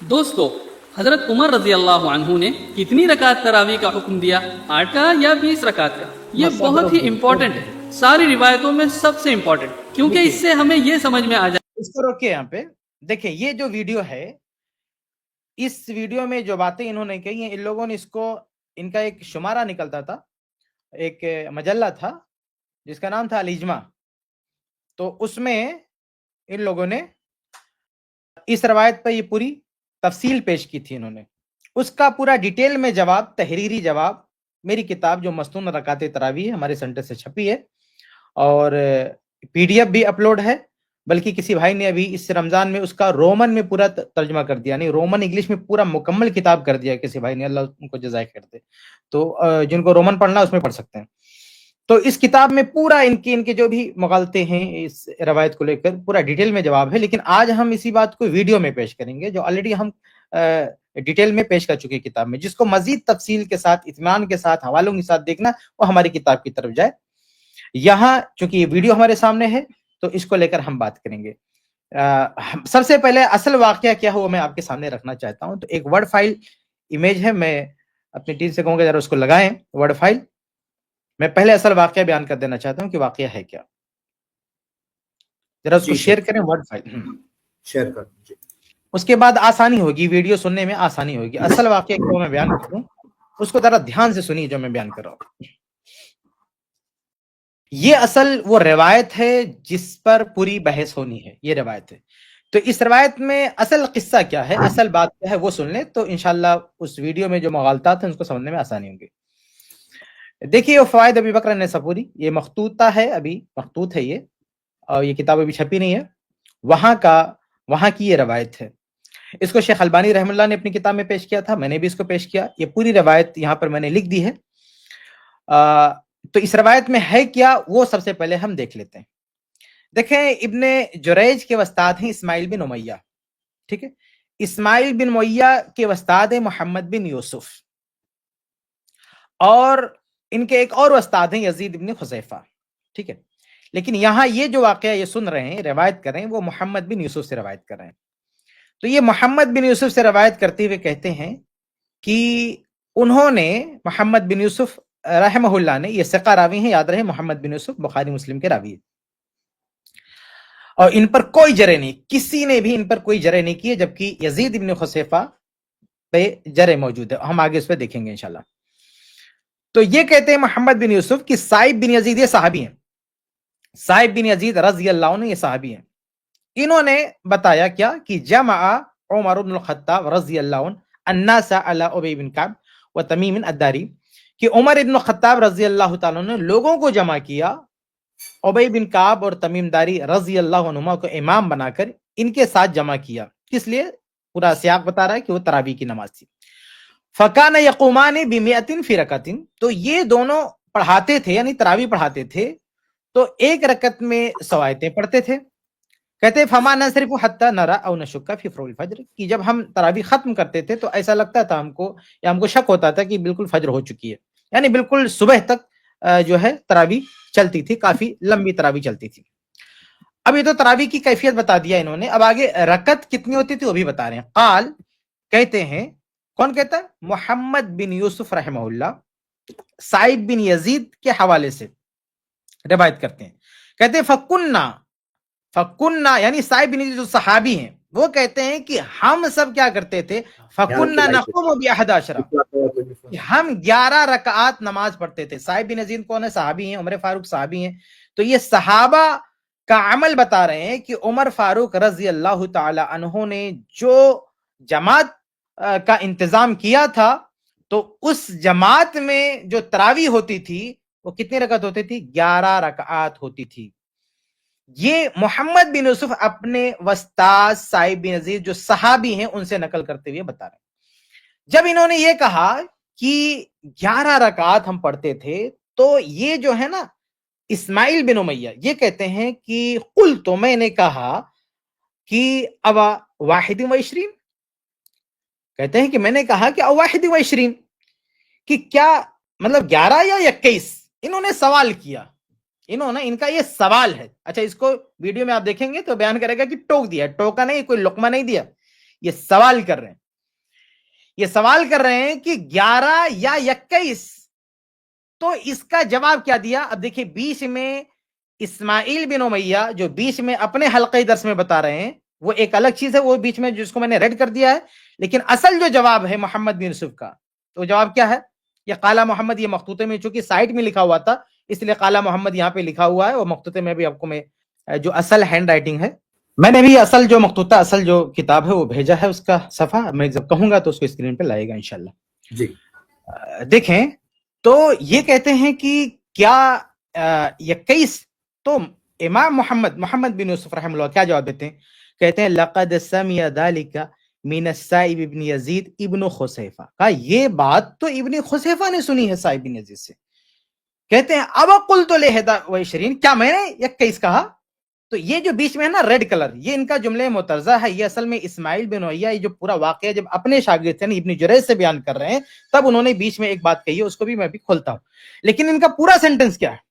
دوستو، حضرت عمر رضی اللہ عنہ نے کتنی رکعت تراویح کا حکم دیا؟ 8 کا یا 20 رکعت کا؟ یہ بہت ہی امپورٹنٹ ہے، ساری روایتوں میں سب سے امپورٹنٹ، کیونکہ اس سے ہمیں یہ سمجھ میں آ جائے۔ اس کو روکے یہاں پہ دیکھیں، یہ جو ویڈیو ہے، اس ویڈیو میں جو باتیں انہوں نے کہی ہیں، ان لوگوں نے اس کو، ان کا ایک شمارہ نکلتا تھا، ایک مجلہ تھا جس کا نام تھا الاجماع، تو اس میں ان لوگوں نے اس روایت پہ یہ پوری تفصیل پیش کی تھی۔ انہوں نے اس کا پورا ڈیٹیل میں جواب، تحریری جواب، میری کتاب جو مستون رکعت تراویح ہمارے سینٹر سے چھپی ہے، اور پی ڈی ایف بھی اپلوڈ ہے، بلکہ کسی بھائی نے ابھی اس رمضان میں اس کا رومن میں پورا ترجمہ کر دیا، یعنی رومن انگلش میں پورا مکمل کتاب کر دیا کسی بھائی نے، اللہ ان کو جزائے خیر دے۔ تو جن کو رومن پڑھنا اس میں پڑھ سکتے ہیں۔ تو اس کتاب میں پورا ان کے جو بھی مغالطے ہیں اس روایت کو لے کر پورا ڈیٹیل میں جواب ہے، لیکن آج ہم اسی بات کو ویڈیو میں پیش کریں گے جو آلریڈی ہم ڈیٹیل میں پیش کر چکے کتاب میں۔ جس کو مزید تفصیل کے ساتھ، اطمینان کے ساتھ، حوالوں کے ساتھ دیکھنا، وہ ہماری کتاب کی طرف جائے۔ یہاں چونکہ یہ ویڈیو ہمارے سامنے ہے تو اس کو لے کر ہم بات کریں گے۔ سب سے پہلے اصل واقعہ کیا ہے وہ میں آپ کے سامنے رکھنا چاہتا ہوں۔ تو ایک ورڈ فائل امیج ہے، میں اپنی ٹیم سے کہوں گا ذرا اس کو لگائیں ورڈ فائل۔ میں پہلے اصل واقعہ بیان کر دینا چاہتا ہوں کہ واقعہ ہے کیا، ذرا اس کو شیئر کریں ورڈ فائل، شیئر کر دیجیے۔ اس کے بعد آسانی ہوگی، ویڈیو سننے میں آسانی ہوگی۔ اصل واقعہ کو میں بیان کروں، اس کو ذرا دھیان سے سنیے جو میں بیان کر رہا ہوں۔ یہ اصل وہ روایت ہے جس پر پوری بحث ہونی ہے، یہ روایت ہے۔ تو اس روایت میں اصل قصہ کیا ہے، اصل بات کیا ہے، وہ سن لیں تو انشاءاللہ اس ویڈیو میں جو مغالطات ہیں اس کو سمجھنے میں آسانی ہوں گی۔ دیکھیے، وہ فوائد ابی بکر النیسابوری، یہ مخطوطہ ہے، ابھی مخطوط ہے یہ، اور یہ کتاب ابھی چھپی نہیں ہے، وہاں کی یہ روایت ہے۔ اس کو شیخ البانی رحم اللہ نے اپنی کتاب میں پیش کیا تھا، میں نے بھی اس کو پیش کیا۔ یہ پوری روایت یہاں پر میں نے لکھ دی ہے۔ تو اس روایت میں ہے کیا وہ سب سے پہلے ہم دیکھ لیتے ہیں۔ دیکھیں، ابن جریج کے استاد ہیں اسماعیل بن امیہ، ٹھیک ہے؟ اسماعیل بن امیہ کے استاد ہیں محمد بن یوسف، اور ان کے ایک اور استاد ہیں یزید بن خزیفہ، ٹھیک ہے؟ لیکن یہاں یہ جو واقعہ یہ سن رہے ہیں، روایت کر رہے ہیں، وہ محمد بن یوسف سے روایت کر رہے ہیں۔ تو یہ محمد بن یوسف سے روایت کرتے ہوئے کہتے ہیں کہ انہوں نے، محمد بن یوسف رحمہ اللہ نے، یہ ثقہ راوی ہیں، یاد رہے محمد بن یوسف بخاری مسلم کے راوی ہیں، اور ان پر کوئی جرح نہیں، کسی نے بھی ان پر کوئی جرح نہیں کی ہے، جبکہ یزید بن خزیفہ پہ جرح موجود ہے، ہم آگے اس پہ دیکھیں گے انشاءاللہ۔ تو یہ کہتے ہیں محمد بن یوسف کہ سائب بن یزید، یہ صحابی ہیں، سائب بن یزید رضی اللہ عنہ، یہ صحابی ہیں، انہوں نے بتایا کیا کہ جمع عمر بن الخطاب رضی اللہ عنہ الناس علی ابی بن کعب و تمیم الداری، کہ عمر بن الخطاب رضی اللہ تعالیٰ نے لوگوں کو جمع کیا ابی بن کعب اور تمیم داری رضی اللہ عنہما کو امام بنا کر ان کے ساتھ جمع کیا۔ کس لیے؟ پورا سیاق بتا رہا ہے کہ وہ تراویح کی نماز تھی۔ فکان یقومان بمئۃ فی رکعۃ، تو یہ دونوں پڑھاتے تھے، یعنی تراویح پڑھاتے تھے، تو ایک رکعت میں 100 آیتیں پڑھتے تھے۔ کہتے فما نصرف حتی نرى او نشک فی فروع الفجر، کہ جب ہم تراویح ختم کرتے تھے تو ایسا لگتا تھا ہم کو، یا ہم کو شک ہوتا تھا کہ بالکل فجر ہو چکی ہے، یعنی بالکل صبح تک جو ہے تراویح چلتی تھی، کافی لمبی تراویح چلتی تھی۔ اب یہ تو تراویح کی کیفیت بتا دیا انہوں نے، اب آگے رکعت کتنی ہوتی تھی وہ بھی بتا رہے ہیں۔ قال، کہتے ہیں، کون کہتا ہے؟ محمد بن یوسف رحمہ اللہ سائب بن یزید کے حوالے سے روایت کرتے ہیں، کہتے ہیں فکنہ یعنی سائب بن یزید جو صحابی ہیں، وہ کہتے ہیں کہ ہم سب کیا کرتے تھے، فکنہ نقوم بأحد عشرہ، ہم 11 رکعات نماز پڑھتے تھے۔ سائب بن یزید کون ہے؟ صحابی ہیں، عمر فاروق صحابی ہیں۔ تو یہ صحابہ کا عمل بتا رہے ہیں کہ عمر فاروق رضی اللہ تعالی عنہ نے جو جماعت کا انتظام کیا تھا، تو اس جماعت میں جو تراویح ہوتی تھی وہ کتنی رکعت ہوتی تھی؟ 11 رکعات ہوتی تھی۔ یہ محمد بن یوسف اپنے استاد سائب بن یزید جو صحابی ہیں ان سے نقل کرتے ہوئے بتا رہے ہیں۔ جب انہوں نے یہ کہا کہ 11 رکعات ہم پڑھتے تھے، تو یہ جو ہے نا اسماعیل بن امیہ یہ کہتے ہیں کہ قلت، میں نے کہا کہ اوا 21، کہتے ہیں کہ میں نے کہا کہ اوا 21، کہ کیا مطلب 11 یا 21؟ انہوں نے سوال کیا، ان کا یہ سوال ہے۔ اچھا، اس کو ویڈیو میں آپ دیکھیں گے تو بیان کرے گا کہ ٹوک دیا، ٹوکا نہیں، کوئی لقمہ نہیں دیا، یہ سوال کر رہے ہیں، یہ سوال کر رہے ہیں کہ 11 یا 21. تو اس کا جواب کیا دیا؟ اب دیکھیں بیچ میں اسماعیل بن امیہ جو بیچ میں اپنے حلقہ درس میں بتا رہے ہیں وہ ایک الگ چیز ہے، وہ بیچ میں جس کو میں نے ریڈ کر دیا ہے، لیکن اصل جو جواب ہے محمد بن یوسف کا تو جواب کیا ہے؟ یہ قال محمد، یہ مخطوطے میں چونکہ سائٹ میں لکھا ہوا تھا اس لیے قال محمد یہاں پہ لکھا ہوا ہے، اور مخطوطے میں بھی آپ کو میں جو اصل ہینڈ رائٹنگ ہے میں نے بھی اصل جو مخطوطہ اصل جو کتاب ہے وہ بھیجا ہے، اس کا صفحہ میں جب کہوں گا تو اس کو اسکرین پہ لائے گا انشاءاللہ. جی دیکھیں تو یہ کہتے ہیں کہ کیا 21، تو امام محمد بن یوسف رحمہ اللہ کیا جواب دیتے ہیں؟ کہتے ہیں لقد سمع ذلك من السائب ابن یزید ابن خسیفہ، کہا یہ بات تو ابن خسیفہ نے سنی ہے سائب بن یزید سے. کہتے ہیں اب قلت لہدا و 20، کیا میں نے 21 کہا؟ تو یہ جو بیچ میں ہے نا ریڈ کلر، یہ ان کا جملہ مترجہ ہے، یہ اصل میں اسماعیل بن امیہ یہ جو پورا واقعہ جب اپنے شاگرد تھے ابن جریج سے بیان کر رہے ہیں تب انہوں نے بیچ میں ایک بات کہی ہے، اس کو بھی میں بھی کھولتا ہوں. لیکن ان کا پورا سینٹنس کیا ہے؟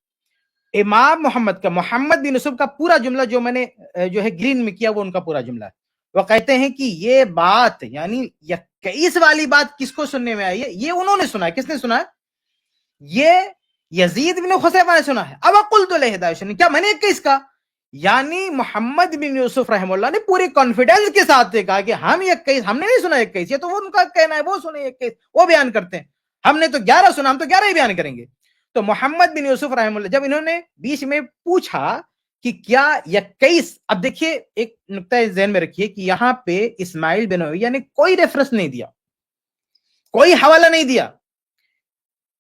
امام محمد بن یوسف کا پورا جملہ جو میں نے جو ہے گرین میں کیا وہ ان کا پورا جملہ ہے. وہ کہتے ہیں کہ یہ بات یعنی 21 والی بات کس کو سننے میں آئی ہے؟ یہ انہوں نے سنا ہے. کس نے سنا ہے؟ یہ یزید بن خسیفہ نے سنا ہے. اب قلت لہدا، کیا میں نے 21 کا؟ یعنی محمد بن یوسف رحمہ اللہ نے پوری کانفیڈنس کے ساتھ کہا کہ ہم 21، ہم نے نہیں سنا 21، یہ تو وہ ان کا کہنا ہے، وہ سنے 21، وہ بیان کرتے ہیں، ہم نے تو 11 سنا، ہم تو 11 ہی بیان کریں گے. تو محمد بن یوسف رحمہ اللہ جب انہوں نے بیچ میں پوچھا کہ کیا 21، اب دیکھیے ایک نقطہ ذہن میں رکھیے کہ یہاں پہ اسماعیل بن امیہ نے کوئی ریفرنس نہیں دیا، کوئی حوالہ نہیں دیا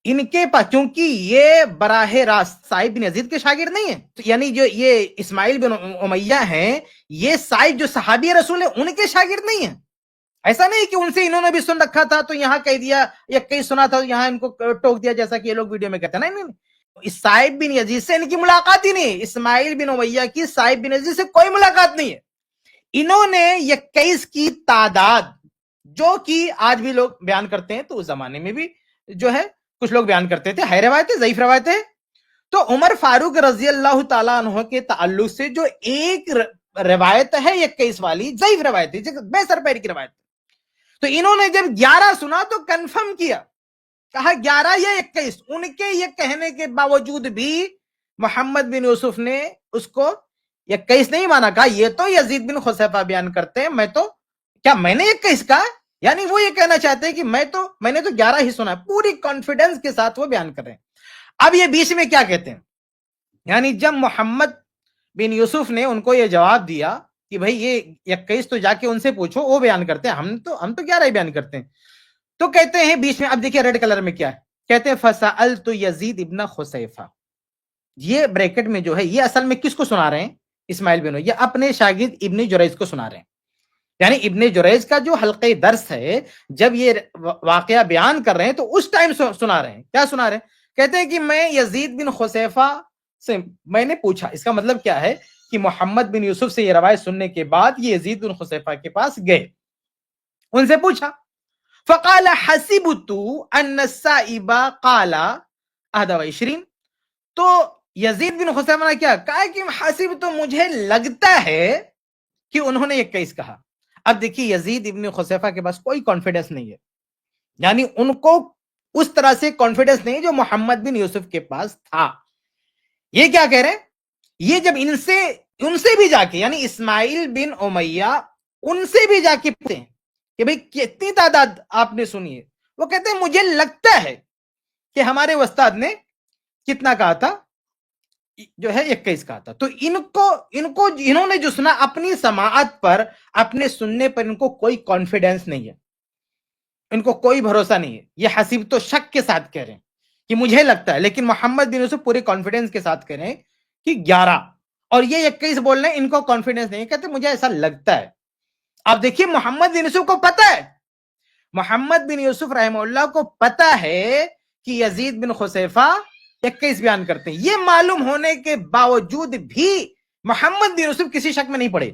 ان کے پاس، کیونکہ یہ براہ راست سائب بن یزید کے شاگرد نہیں ہیں. تو یعنی جو یہ اسماعیل بن امیہ ہیں یہ سائب جو صحابی رسول ہیں ان کے شاگرد نہیں ہیں. ایسا نہیں کہ ان سے انہوں نے بھی سن رکھا تھا تو یہاں کہہ دیا، یا کہیں سنا تھا یہاں ان کو ٹوک دیا جیسا کہ یہ لوگ ویڈیو میں کہتے ہیں. نہیں، اس سائب بن یزید سے ان کی ملاقات ہی نہیں. اسماعیل بن امیہ کی سائب بن یزید سے کوئی ملاقات نہیں ہے. انہوں نے 21 کی تعداد جو کہ آج بھی لوگ بیان کرتے ہیں، تو اس زمانے میں بھی جو ہے کچھ لوگ بیان کرتے تھے، ہے روایتیں، ضعیف روایتیں. تو عمر فاروق رضی اللہ تعالیٰ عنہ کے تعلق سے جو ایک روایت ہے 21 والی، ضعیف روایت ہے، بے سر پیر کی روایت. تو انہوں نے جب 11 سنا تو کنفرم کیا، کہا 11 یا 21. ان کے یہ کہنے کے باوجود بھی محمد بن یوسف نے اس کو 21 نہیں مانا، کہا یہ تو یزید بن خسیفہ بیان کرتے ہیں، میں نے 21 کہا؟ یعنی وہ یہ کہنا چاہتے ہیں کہ میں نے تو 11 ہی سنا ہے. پوری کانفیڈنس کے ساتھ وہ بیان کر رہے ہیں. اب یہ بیچ میں کیا کہتے ہیں؟ یعنی جب محمد بن یوسف نے ان کو یہ جواب دیا کہ بھئی یہ 21 تو جا کے ان سے پوچھو، وہ بیان کرتے ہیں، ہم تو 11 ہی بیان کرتے ہیں. تو کہتے ہیں بیچ میں، اب دیکھیں ریڈ کلر میں کیا ہے، کہتے ہیں فسألت یزید ابن خسیفہ. یہ بریکٹ میں جو ہے یہ اصل میں کس کو سنا رہے ہیں؟ اسماعیل بن یہ اپنے شاگرد ابن جریج کو سنا رہے ہیں. یعنی ابن جریج کا جو حلقہ درس ہے جب یہ واقعہ بیان کر رہے ہیں تو اس ٹائم سنا رہے ہیں. کیا سنا رہے ہیں؟ کہتے ہیں کہ میں یزید بن خسیفہ سے میں نے پوچھا. اس کا مطلب کیا ہے کہ محمد بن یوسف سے یہ روایت سننے کے بعد یہ یزید بن خسیفہ کے پاس گئے، ان سے پوچھا. فقال حسبت ان السائب قال 21. تو یزید بن خسیفہ نے کیا کہا کہ حسب، تو مجھے لگتا ہے کہ انہوں نے 21 کہا. اب دیکھیے یزید ابن خسیفہ کے پاس کوئی کانفیڈنس نہیں ہے، یعنی ان کو اس طرح سے کانفیڈنس نہیں جو محمد بن یوسف کے پاس تھا. یہ کیا کہہ رہے ہیں؟ یہ جب ان سے بھی جا کے، یعنی اسماعیل بن امیہ ان سے بھی جا کے پوچھتے ہیں کہ بھئی کتنی تعداد آپ نے سنی ہے، وہ کہتے ہیں مجھے لگتا ہے کہ ہمارے استاد نے کتنا کہا تھا، جو ہے 21 کہا تھا. تو انہوں نے جو سنا اپنی سماعت پر، اپنے سننے پر ان کو کوئی کانفیڈنس نہیں ہے، ان کو کوئی بھروسہ نہیں ہے. یہ حسیب تو شک کے ساتھ کہہ رہے ہیں کہ مجھے لگتا ہے، لیکن محمد بن یوسف پورے کانفیڈنس کے ساتھ کہہ رہے ہیں کہ 11، اور یہ 21 بول رہے ہیں، ان کو کانفیڈنس نہیں ہے، کہتے مجھے ایسا لگتا ہے. آپ دیکھیے محمد بن یوسف کو پتا ہے، محمد بن یوسف رحمہ اللہ کو پتا ہے کہ یزید بن خسیفہ 21 بیان کرتے ہیں. یہ معلوم ہونے کے باوجود بھی محمد بن یوسف کسی شک میں نہیں پڑے،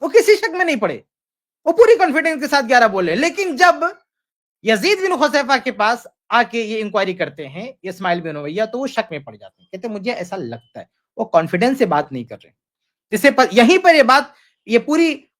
وہ کسی شک میں نہیں پڑے، وہ پوری کانفیڈنس کے ساتھ 11 بولے. لیکن جب یزید بن خسیفہ کے پاس آ کے یہ انکوائری کرتے ہیں اسماعیل بن امیہ تو وہ شک میں پڑ جاتے ہیں، کہتے ہیں مجھے ایسا لگتا ہے. وہ کانفیڈنس سے بات نہیں کر رہے. یہیں پر یہ بات، یہ پوری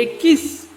21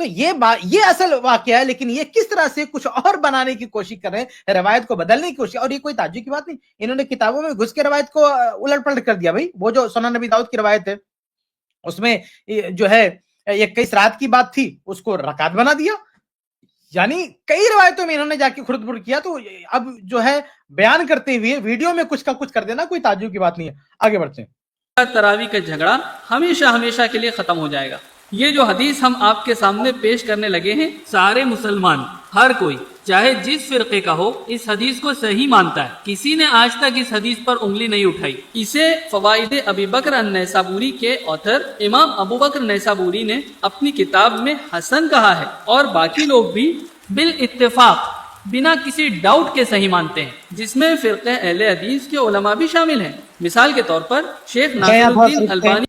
تو یہ اصل واقعہ ہے، لیکن یہ کس طرح سے کچھ اور بنانے کی کوشش کر رہے ہیں، روایت کو بدلنے کی کوشش. اور یہ کوئی تعجب کی بات نہیں، انہوں نے کتابوں میں گھس کے روایت کو الٹ پلٹ کر دیا. بھائی وہ جو سنن نبی داؤد کی روایت ہے اس میں جو ہے 21 رات کی بات تھی، اس کو رکعت بنا دیا. یعنی کئی روایتوں میں انہوں نے جا کے خرد برد کیا. تو اب جو ہے بیان کرتے ہوئے ویڈیو میں کچھ کا کچھ کر دینا کوئی تعجب کی بات نہیں ہے. آگے بڑھتے ہیں. تراویح کا جھگڑا ہمیشہ ہمیشہ کے لیے ختم ہو جائے گا. یہ جو حدیث ہم آپ کے سامنے پیش کرنے لگے ہیں، سارے مسلمان، ہر کوئی چاہے جس فرقے کا ہو، اس حدیث کو صحیح مانتا ہے. کسی نے آج تک اس حدیث پر انگلی نہیں اٹھائی. اسے فوائد ابی بکر النیسابوری کے آتھر امام ابو بکر نیسابوری نے اپنی کتاب میں حسن کہا ہے، اور باقی لوگ بھی بالاتفاق بنا کسی ڈاؤٹ کے صحیح مانتے ہیں، جس میں فرقہ اہل حدیث کے علماء بھی شامل ہیں. مثال کے طور پر شیخ ناصر الدین البانی.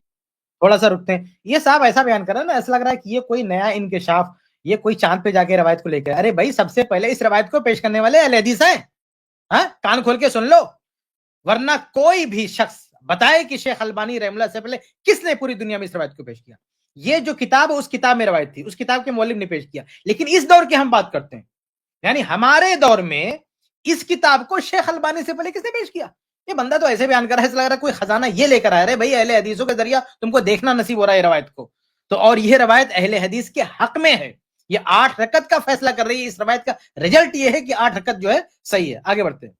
تھوڑا سا رکتے ہیں. یہ صاحب ایسا بیان کر رہا ہے نا، ایسا لگ رہا ہے کہ یہ کوئی نیا انکشاف، یہ کوئی چاند پہ جا کے روایت کو لے کے. ارے بھائی سب سے پہلے اس روایت کو پیش کرنے والے اہل حدیث ہیں. کان کھول کے سن لو، ورنہ کوئی بھی شخص بتائے کہ شیخ البانی رحمہ اللہ سے پہلے کس نے پوری دنیا میں اس روایت کو پیش کیا. یہ جو کتاب اس کتاب میں روایت تھی، اس کتاب کے مؤلف نے پیش کیا. لیکن اس دور کی ہم بات کرتے ہیں، یعنی ہمارے دور میں اس کتاب کو شیخ البانی سے پہلے کس نے پیش کیا؟ یہ بندہ تو ایسے بیان کر رہا ہے، ایسا لگ رہا ہے کوئی خزانہ یہ لے کر آ رہے بھائی اہل حدیثوں کے ذریعہ تم کو دیکھنا نصیب ہو رہا ہے روایت کو. تو اور یہ روایت اہل حدیث کے حق میں ہے. یہ 8 رکعت کا فیصلہ کر رہی ہے. اس روایت کا رزلٹ یہ ہے کہ 8 رکعت جو ہے صحیح ہے. آگے بڑھتے ہیں.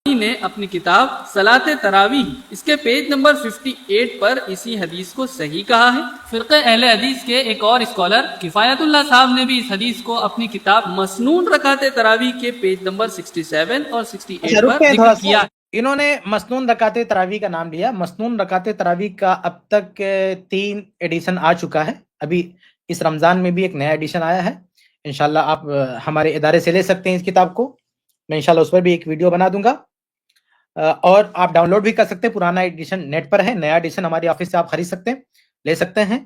نے اپنی کتاب صلاۃ تراویح اس کے پیج نمبر 58 پر اسی حدیث کو صحیح کہا ہے. فرقہ اہل حدیث کے ایک اور اسکالر کفایت اللہ صاحب نے بھی اس حدیث کو اپنی کتاب مسنون رکعت تراویح کے پیج نمبر 67 اور 68 پر ذکر کیا. انہوں نے مسنون رکعت تراویح کا نام لیا. مسنون رکعت تراویح کا اب تک 3 ایڈیشن آ چکا ہے. ابھی اس رمضان میں بھی ایک نیا ایڈیشن آیا ہے. انشاءاللہ آپ ہمارے ادارے سے لے سکتے ہیں اس کتاب کو. میں انشاءاللہ اس پر بھی ایک ویڈیو بنا دوں گا، اور آپ ڈاؤن لوڈ بھی کر سکتے ہیں. پرانا ایڈیشن نیٹ پر ہے، نیا ایڈیشن ہماری آفس سے آپ خرید سکتے ہیں، لے سکتے ہیں،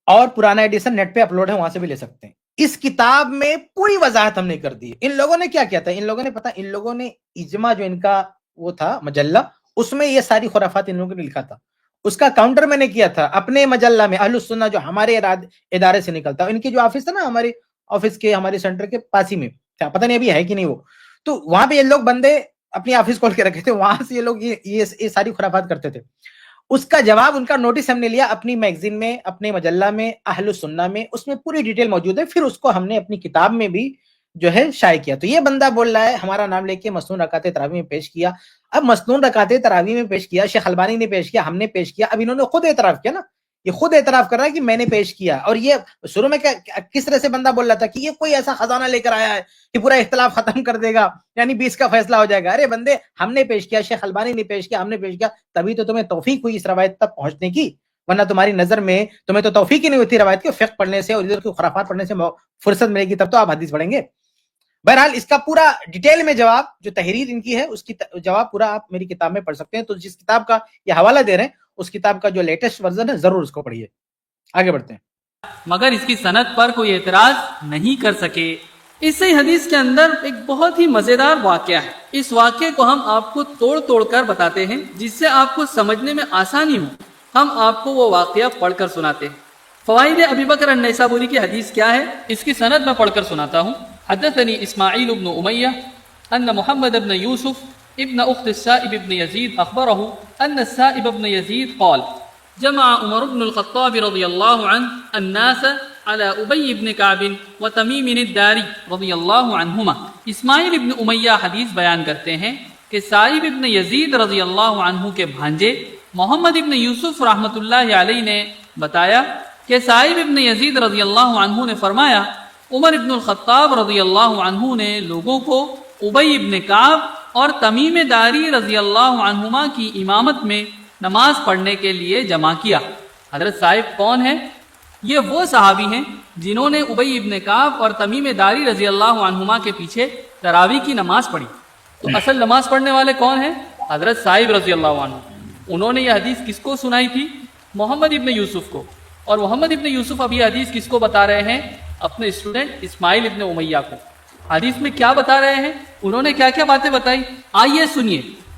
اور پرانا ایڈیشن نیٹ پہ اپلوڈ ہے، وہاں سے بھی لے سکتے ہیں. اس کتاب میں پوری وضاحت ہم نے کر دی. ان لوگوں نے کیا کیا تھا، ان لوگوں نے اجماع جو ان کا وہ تھا مجلہ، اس میں یہ ساری خرافات ان لوگوں نے لکھا تھا. اس کا کاؤنٹر میں نے کیا تھا اپنے مجلہ میں اہل السنہ جو ہمارے ادارے سے نکلتا. ان کی جو آفس تھا نا، ہمارے آفس کے ہمارے سینٹر کے پاس ہی میں تھا، پتہ نہیں ابھی ہے کہ نہیں وہ. تو وہاں پہ یہ لوگ بندے اپنی آفس کھول کے رکھے تھے، وہاں سے یہ لوگ یہ ساری خرافات کرتے تھے. اس کا جواب، ان کا نوٹس ہم نے لیا اپنی میگزین میں، اپنے مجلہ میں اہل السنہ میں. اس میں پوری ڈیٹیل موجود ہے. پھر اس کو ہم نے اپنی کتاب میں بھی جو ہے شائع کیا. تو یہ بندہ بول رہا ہے ہمارا نام لے کے مسنون رکعت تراویح میں پیش کیا. اب مسنون رکعت تراویح میں پیش کیا، شیخ البانی نے پیش کیا، ہم نے پیش کیا. اب انہوں نے خود اعتراف کیا نا، یہ خود اعتراف کر رہا ہے کہ میں نے پیش کیا. اور یہ شروع میں کس طرح سے بندہ بول رہا تھا کہ یہ کوئی ایسا خزانہ لے کر آیا ہے کہ پورا اختلاف ختم کر دے گا، یعنی 20 کا فیصلہ ہو جائے گا. ارے بندے، ہم نے پیش کیا، شیخ البانی نے پیش کیا، ہم نے پیش کیا، تبھی تو تمہیں توفیق ہوئی اس روایت تک پہنچنے کی. ورنہ تمہاری نظر میں تمہیں تو توفیق ہی نہیں ہوتی روایت کے فقہ پڑھنے سے اور ادھر کی خرافات پڑھنے سے فرصت ملے گی تب تو آپ حدیث پڑھیں گے. بہرحال اس کا پورا ڈیٹیل میں جواب، جو تحریر ان کی ہے اس کی جواب پورا آپ میری کتاب میں پڑھ سکتے ہیں. تو جس کتاب کا یہ حوالہ دے رہے ہیں اس کتاب کا جو لیٹسٹ ورژن ہے ضرور اس کو پڑھیے. آگے بڑھتے ہیں. مگر اس کی سند پر کوئی اعتراض نہیں کر سکے. اس صحیح حدیث کے اندر ایک بہت ہی مزیدار واقعہ ہے. اس واقعے کو ہم آپ کو توڑ توڑ کر بتاتے ہیں جس سے آپ کو سمجھنے میں آسانی ہو. ہم آپ کو وہ واقعہ پڑھ کر سناتے ہیں. فوائد ابی بکر النیسابوری کی حدیث کیا ہے، اس کی سند میں پڑھ کر سناتا ہوں. حدثني اسماعیل بن امیہ ان محمد بن یوسف ابن اخت السائب بن یزید اخبره ان السائب بن یزید قال جمع عمر بن الخطاب رضی اللہ عنہ الناس على ابی بن کعب وتمیم الداری رضی اللہ عنہما. اسماعیل ابن امیہ حدیث بیان کرتے ہیں کہ سائب ابن یزید رضی اللہ عنہ کے بھانجے محمد ابن یوسف رحمۃ اللہ علیہ نے بتایا کہ سائب ابن یزید رضی اللہ عنہ نے فرمایا عمر ابن الخطاب رضی اللہ عنہ نے لوگوں کو ابی ابن کعب اور تمیم داری رضی اللہ عنہما کی امامت میں نماز پڑھنے کے لیے جمع کیا. حضرت صاحب کون ہیں؟ یہ وہ صحابی ہیں جنہوں نے ابی ابن کعب اور تمیم داری رضی اللہ عنہما کے پیچھے تراویح کی نماز پڑھی. تو اصل نماز پڑھنے والے کون ہیں؟ حضرت صاحب رضی اللہ عنہ. انہوں نے یہ حدیث کس کو سنائی تھی؟ محمد ابن یوسف کو. اور محمد ابن یوسف اب یہ حدیث کس کو بتا رہے ہیں؟ اپنے اسٹوڈنٹ اسماعیل ابن امیہ کو. حدیث میں کیا بتا رہے ہیں؟ انہوں نے کیا کیا باتیں بتائی، آئیے سنیے.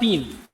3,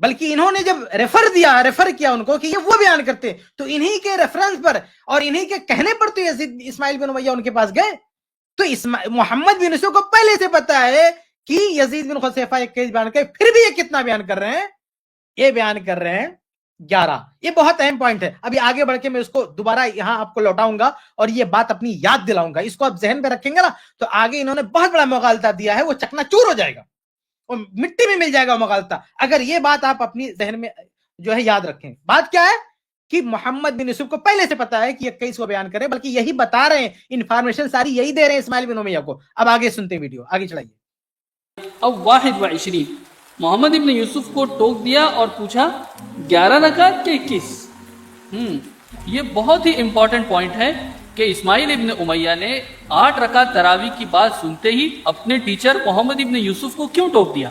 بلکہ انہوں نے جب ریفر کیا ان کو کہ یہ وہ بیان کرتے تو انہی کے ریفرنس پر اور انہی کے کہنے پر تو یزید اسماعیل بن امیہ ان کے پاس گئے. تو محمد بن یوسف کو پہلے سے پتا ہے کہ یزید بن خصیفہ 21 بیان کرے, پھر بھی یہ کتنا بیان کر رہے ہیں؟ یہ بیان کر رہے ہیں 11. یہ بہت اہم پوائنٹ ہے. ابھی آگے بڑھ کے میں اس کو دوبارہ یہاں آپ کو لوٹاؤں گا اور یہ بات اپنی یاد دلاؤں گا. اس کو آپ ذہن میں رکھیں گے نا تو آگے انہوں نے بہت بڑا مغالطہ دیا ہے, وہ چکنا چور ہو جائے گا, وہ مٹی میں مل جائے گا مغالطہ, اگر یہ بات آپ اپنی ذہن میں جو ہے یاد رکھیں. بات کیا ہے کہ محمد بن یوسف کو پہلے سے پتا ہے کہ 21 کو بیان کرے, بلکہ یہی بتا رہے ہیں, انفارمیشن ساری یہی دے رہے ہیں اسماعیل بن امیہ کو. اب آگے سنتے ہیں, ویڈیو آگے چلائیے. اب 21 محمد ابن یوسف کو ٹوک دیا اور پوچھا 11 رکعت کہ 21. یہ بہت ہی امپورٹنٹ پوائنٹ ہے کہ اسماعیل ابن امیہ نے 8 رکعت تراویح کی بات سنتے ہی اپنے ٹیچر محمد ابن یوسف کو کیوں ٹوک دیا؟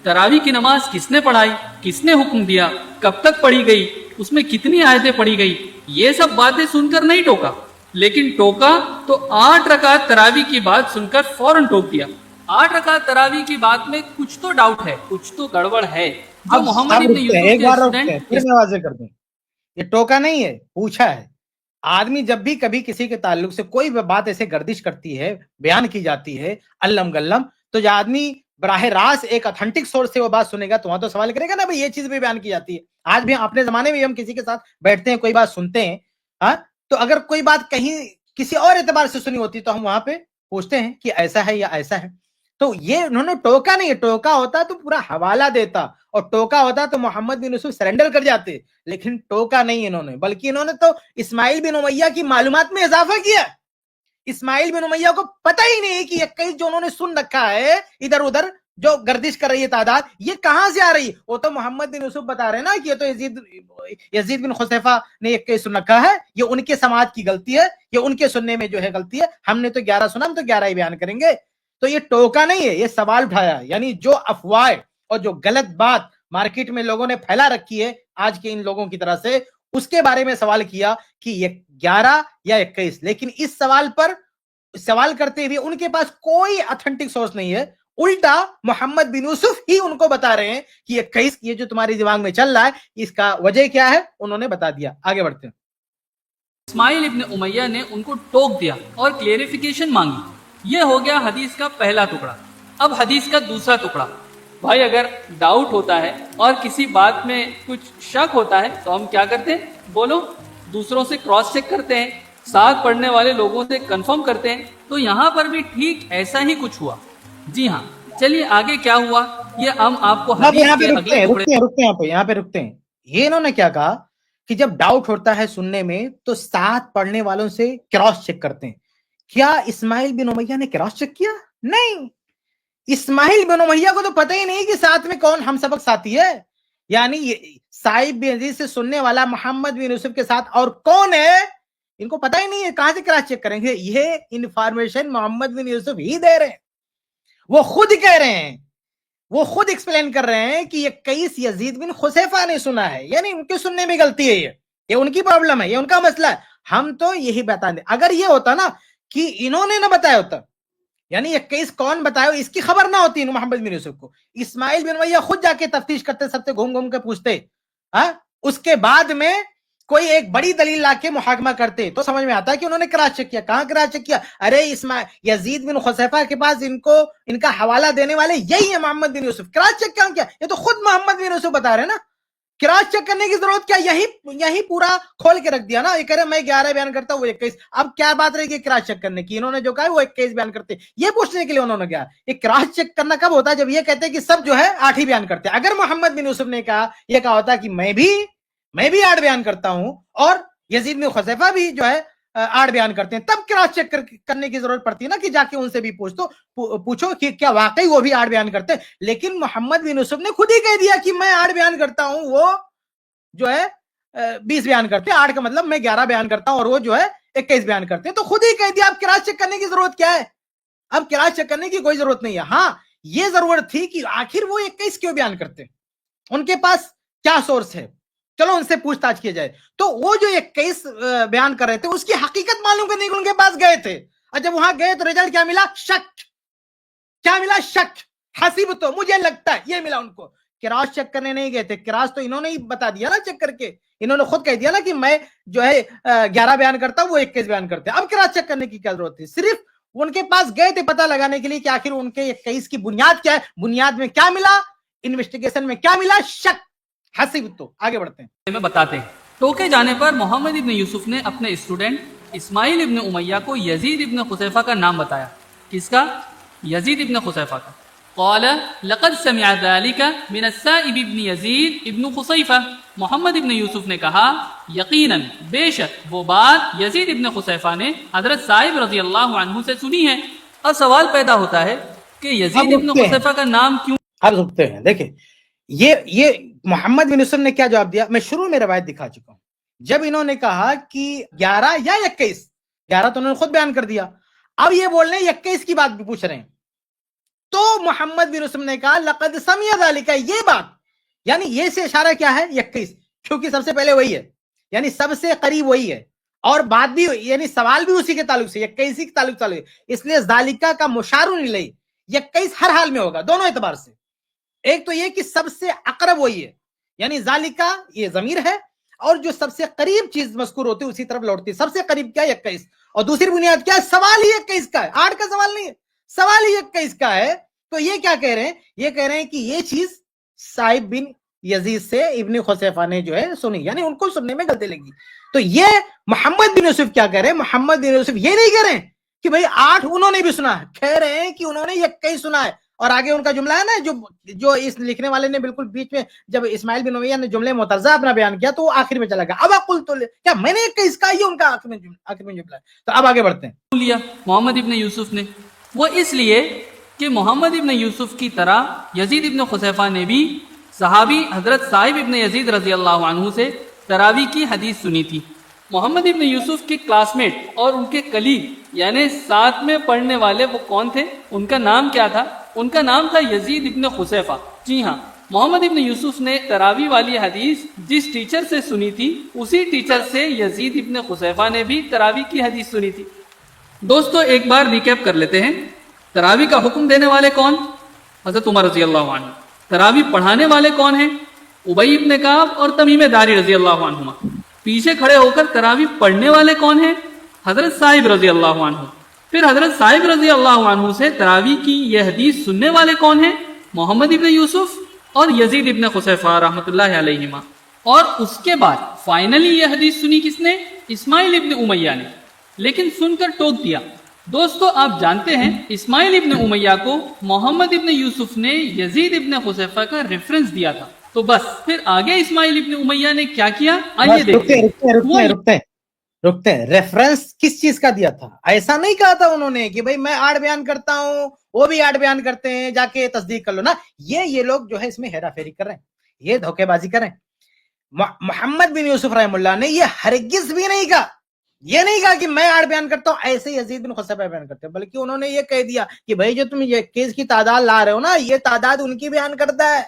تراویح کی نماز کس نے پڑھائی, کس نے حکم دیا, کب تک پڑھی گئی, اس میں کتنی آیتیں پڑھی گئی, یہ سب باتیں سن کر نہیں ٹوکا, لیکن ٹوکا تو 8 رکعت تراویح کی بات سن کر فوراً ٹوک دیا. 8 رکعت تراویح کی بات میں کچھ تو ڈاؤٹ ہے, کچھ تو گڑبڑ ہے. جو محمد ابن یوسف کے اسٹوڈنٹ, واضح کر دیں, یہ ٹوکا نہیں ہے, پوچھا ہے. آدمی جب بھی کبھی کسی کے تعلق سے کوئی بات ایسے گردش کرتی ہے, بیان کی جاتی ہے علم گلم, تو جو آدمی براہ راست ایک اتھینٹک سورس سے وہ بات سنے گا تو وہاں تو سوال کرے گا نا, بھائی یہ چیز بھی بیان کی جاتی ہے. آج بھی اپنے زمانے میں ہم کسی کے ساتھ بیٹھتے ہیں, کوئی بات سنتے ہیں, ہاں, تو اگر کوئی بات کہیں کسی اور اعتبار سے سنی ہوتی تو ہم وہاں پہ پوچھتے ہیں کہ ایسا ہے یا ایسا ہے. تو یہ انہوں نے ٹوکا نہیں ہے, ٹوکا ہوتا تو پورا حوالہ دیتا, اور ٹوکا ہوتا تو محمد بن یوسف سرنڈر کر جاتے, لیکن ٹوکا نہیں انہوں نے, بلکہ انہوں نے تو اسماعیل بن امیہ کی معلومات میں اضافہ کیا. اسماعیل بن امیہ کو پتہ ہی نہیں کہ 21 جو انہوں نے سن رکھا ہے ادھر ادھر جو گردش کر رہی ہے تعداد, یہ کہاں سے آ رہی ہے. وہ تو محمد بن یوسف بتا رہے ہیں نا کہ یہ تو یزید بن خصیفہ نے 21 سن رکھا ہے, یہ ان کے سماعت کی غلطی ہے, یہ ان کے سننے میں جو ہے غلطی ہے, ہم نے تو 11 سنا, ہم تو 11 ہی بیان کریں گے. تو یہ ٹوکا نہیں ہے, یہ سوال اٹھایا. یعنی جو افواہ اور جو غلط بات مارکیٹ میں لوگوں نے پھیلا رکھی ہے آج کے ان لوگوں کی طرح سے, اس کے بارے میں سوال کیا کہ یہ 11 یا 21. لیکن اس سوال پر سوال کرتے ہوئے ان کے پاس کوئی اتھینٹک سورس نہیں ہے, الٹا محمد بن یوسف ہی ان کو بتا رہے ہیں کہ 21 یہ جو تمہاری دماغ میں چل رہا ہے اس کا وجہ کیا ہے, انہوں نے بتا دیا. آگے بڑھتے ہیں. اسماعیل ابن امیہ نے ان کو ٹوک دیا اور کلیریفیکیشن مانگی. یہ ہو گیا حدیث کا پہلا ٹکڑا. اب حدیث کا دوسرا ٹکڑا. بھائی اگر ڈاؤٹ ہوتا ہے اور کسی بات میں کچھ شک ہوتا ہے تو ہم کیا کرتے ہیں, بولو, دوسروں سے کراس چیک کرتے ہیں, ساتھ پڑھنے والے لوگوں سے کنفرم کرتے ہیں. تو یہاں پر بھی ٹھیک ایسا ہی کچھ ہوا. جی ہاں, چلیے آگے کیا ہوا یہ ہم آپ کو یہاں پہ رکتے ہیں. یہ انہوں نے کیا کہا کہ جب ڈاؤٹ ہوتا ہے سننے میں تو ساتھ پڑھنے والوں سے کراس چیک کرتے ہیں. کیا اسماعیل بن امیہ نے کراس چیک کیا؟ نہیں, اسماعیل بن امیہ کو تو پتہ ہی نہیں کہ ساتھ میں کون ہم سبق ساتھی ہے. یعنی سائب بن یزید سے سننے والا محمد بن یوسف کے ساتھ اور کون ہے ان کو پتہ ہی نہیں ہے, کہاں سے کراس چیک کریں گے. یہ انفارمیشن محمد بن یوسف ہی دے رہے ہیں, وہ خود کہہ رہے ہیں, وہ خود ایکسپلین کر رہے ہیں کہ 21 یزید بن خصیفہ نے سنا ہے. یعنی ان کے سننے میں غلطی ہے, یہ ان کی پرابلم ہے, یہ ان کا مسئلہ ہے. ہم تو یہی بتا دیں. اگر یہ ہوتا نا کہ انہوں نے نہ بتایا ہوتا, یعنی 21 کون بتایا اس کی خبر نہ ہوتی محمد بن یوسف کو, اسماعیل بن امیہ خود جا کے تفتیش کرتے, سب سے گھوم گھوم کے پوچھتے, اس کے بعد میں کوئی ایک بڑی دلیل لا کے محاکمہ کرتے تو سمجھ میں آتا ہے کہ انہوں نے کراس چیک کیا. کہاں کراس چیک کیا؟ ارے یزید بن خصیفہ کے پاس ان کا حوالہ دینے والے یہی ہے محمد بن یوسف. کراس چیک کیا؟ یہ تو خود محمد بن یوسف بتا رہے ہیں نا. کراس چیک کرنے کی ضرورت کیا؟ یہی پورا کھول کے رکھ دیا نا. یہ کہہ رہے میں 11 بیان کرتا ہوں, وہ 21. اب کیا بات رہی کہ کراس چیک کرنے کی؟ انہوں نے جو کہا وہ 21 بیان کرتے, یہ پوچھنے کے لیے انہوں نے کیا. یہ کراس چیک کرنا کب ہوتا ہے؟ جب یہ کہتے ہیں کہ سب جو ہے 8 ہی بیان کرتے. اگر محمد بن یوسف نے یہ کہا ہوتا کہ میں بھی 8 بیان کرتا ہوں اور یزید بن خصیفہ بھی جو ہے 8 بیان کرتے ہیں, تب کراس چیک کرنے کی ضرورت پڑتی ہے نا, کہ جا کے ان سے بھی پوچھو کہ کیا واقعی وہ بھی 8 بیان کرتے ہیں. لیکن محمد بن یوسف نے خود ہی کہہ دیا کہ میں 8 بیان کرتا ہوں, وہ جو ہے 20 بیان کرتے ہیں. 8 کا مطلب میں 11 بیان کرتا ہوں اور وہ جو ہے 21 بیان کرتے ہیں. تو خود ہی کہہ دیا. اب کراس چیک کرنے کی ضرورت کیا ہے؟ اب کراس چیک کرنے کی کوئی ضرورت نہیں ہے. ہاں, یہ ضرورت تھی کہ آخر وہ 21 کیوں بیان کرتے, ان کے پاس کیا سورس ہے, چلو ان سے پوچھ تاچھ کیا جائے. تو وہ جو 21 بیان کر رہے تھے اس کی حقیقت معلوم کرنے کے ان کے پاس گئے تھے, اور جب وہاں گئے تو رزلٹ کیا ملا؟ شک. کیا ملا؟ شک. حسیب تو مجھے لگتا ہے یہ ملا ان کو کراس چیک کرنے نہیں گئے تھے. کراس تو انہوں نے ہی بتا دیا نا چیک کر کے, انہوں نے خود کہہ دیا نا کہ میں جو ہے 11 بیان کرتا ہوں, وہ 21 بیان کرتے ہیں. اب کراس چیک کرنے کی کیا ضرورت تھی؟ صرف ان کے پاس گئے تھے پتہ لگانے کے لیے کہ آخر ان کے 21 کی بنیاد کیا ہے, بنیاد میں کیا ملا, انویسٹیگیشن میں کیا ملا, شک. حسب تو آگے بڑھتے ہیں. میں بتاتے ہیں. ٹوکے جانے پر محمد ابن یوسف نے اپنے اسٹوڈنٹ اسماعیل ابن امیہ کو یزید ابن خصیفہ کا نام بتایا. کس کا؟ یزید ابن خصیفہ کا. قال لقد سمع ذلك من السائب ابن یزید ابن خصیفہ. محمد ابن یوسف نے کہا یقیناً بے شک وہ بات یزید ابن خصیفہ نے حضرت سائب رضی اللہ عنہ سے سنی ہے. اب سوال پیدا ہوتا ہے کہ یزید ابن خصیفہ کا نام کیوں؟ اب رکتے ہیں. دیکھیں یہ محمد بن یوسف نے کیا جواب دیا. میں شروع میں روایت دکھا چکا ہوں. جب انہوں نے کہا کہ 11 یا 21, 11 تو انہوں نے خود بیان کر دیا, اب یہ بول رہے ہیں 21 کی بات بھی پوچھ رہے ہیں, تو محمد بن یوسف نے کہا لقد سمع ذلك, یہ بات یعنی یہ سے اشارہ کیا ہے 21, کیونکہ سب سے پہلے وہی ہے, یعنی سب سے قریب وہی ہے, اور بات بھی یعنی سوال بھی اسی کے تعلق سے 21 کے تعلق ہے, اس لیے ذالکہ کا مشار الیہ 21 ہر حال میں ہوگا دونوں اعتبار سے. ایک تو یہ کہ سب سے اقرب وہی ہے, یعنی ذالکہ یہ ضمیر ہے, اور جو سب سے قریب چیز مذکور ہوتی ہے اسی طرف لوٹتی ہے. سب سے قریب کیا 21, اور دوسری بنیاد کیا ہے, سوال ہی 21 کا ہے, 8 کا سوال نہیں ہے, سوال ہی 21 کا ہے. تو یہ کیا کہہ رہے ہیں, یہ کہہ رہے ہیں کہ یہ چیز سائب بن یزید سے ابن خصیفہ نے جو ہے سنی, یعنی ان کو سننے میں غلطی لگی. تو یہ محمد بن یوسف کیا کہہ رہے ہیں, محمد بن یوسف یہ نہیں کہہ رہے ہیں کہ بھئی 8 انہوں نے بھی سنا ہے, کہہ رہے ہیں کہ انہوں نے 21 سنا ہے. اور آگے ان کا جملہ ہے نا جو اس لکھنے والے نے بالکل بیچ میں جب اسماعیل بن امیہ نے جملے معترضہ اپنا بیان کیا تو وہ آخر میں چلا گیا. اب قلت کیا میں نے 21 کا, یہ ان کا آخر میں جملہ ہے. تو اب آگے بڑھتے ہیں. لیا محمد ابن یوسف نے, وہ اس لیے کہ محمد ابن یوسف کی طرح یزید ابن خصیفہ نے بھی صحابی حضرت سائب ابن یزید رضی اللہ عنہ سے تراویح کی حدیث سنی تھی. محمد ابن یوسف کے کلاس میٹ اور ان کے کلیگ یعنی ساتھ میں پڑھنے والے وہ کون تھے, ان کا نام کیا تھا؟ ان کا نام تھا یزید ابن خصیفہ. جی ہاں, محمد ابن یوسف نے تراویح والی حدیث جس ٹیچر سے سنی تھی اسی ٹیچر سے یزید ابن خصیفہ نے بھی تراویح کی حدیث سنی تھی. دوستو ایک بار ریکیپ کر لیتے ہیں. تراویح کا حکم دینے والے کون؟ حضرت عمر رضی اللہ عنہ. تراویح پڑھانے والے کون ہیں؟ ابی ابن کعب اور تمیم داری رضی اللہ عنہما. پیچھے کھڑے ہو کر تراویح پڑھنے والے کون ہیں؟ حضرت سائب رضی اللہ عنہ. پھر حضرت سائب رضی اللہ عنہ سے تراویح کی یہ حدیث سننے والے کون ہیں؟ محمد ابن یوسف اور یزید ابن خصیفہ رحمۃ اللہ علیہما. اور اس کے بعد فائنلی یہ حدیث سنی کس نے؟ اسماعیل ابن امیہ نے, لیکن سن کر ٹوک دیا. دوستو آپ جانتے ہیں اسماعیل ابن امیہ کو محمد ابن یوسف نے یزید ابن خصیفہ کا ریفرنس دیا تھا. تو بس پھر آگے اسماعیل ابن امیہ نے کیا کیا, آئیے دیکھیں. رکتے ہیں. ریفرنس کس چیز کا دیا تھا؟ ایسا نہیں کہا تھا انہوں نے کہ بھئی میں 8 بیان کرتا ہوں, وہ بھی 8 بیان کرتے ہیں, جا کے تصدیق کر لو نا. یہ لوگ جو ہے اس میں ہیرا پھیری کر رہے ہیں, یہ دھوکے بازی کر رہے ہیں. محمد بن یوسف رحم اللہ نے یہ ہرگز بھی نہیں کہا, یہ نہیں کہا کہ میں 8 بیان کرتا ہوں ایسے یزید بن خصیفہ بیان کرتے ہیں, بلکہ انہوں نے یہ کہہ دیا کہ بھئی جو تم یہ کیس کی تعداد لا رہے ہو نا, یہ تعداد ان کی بیان کرتا ہے,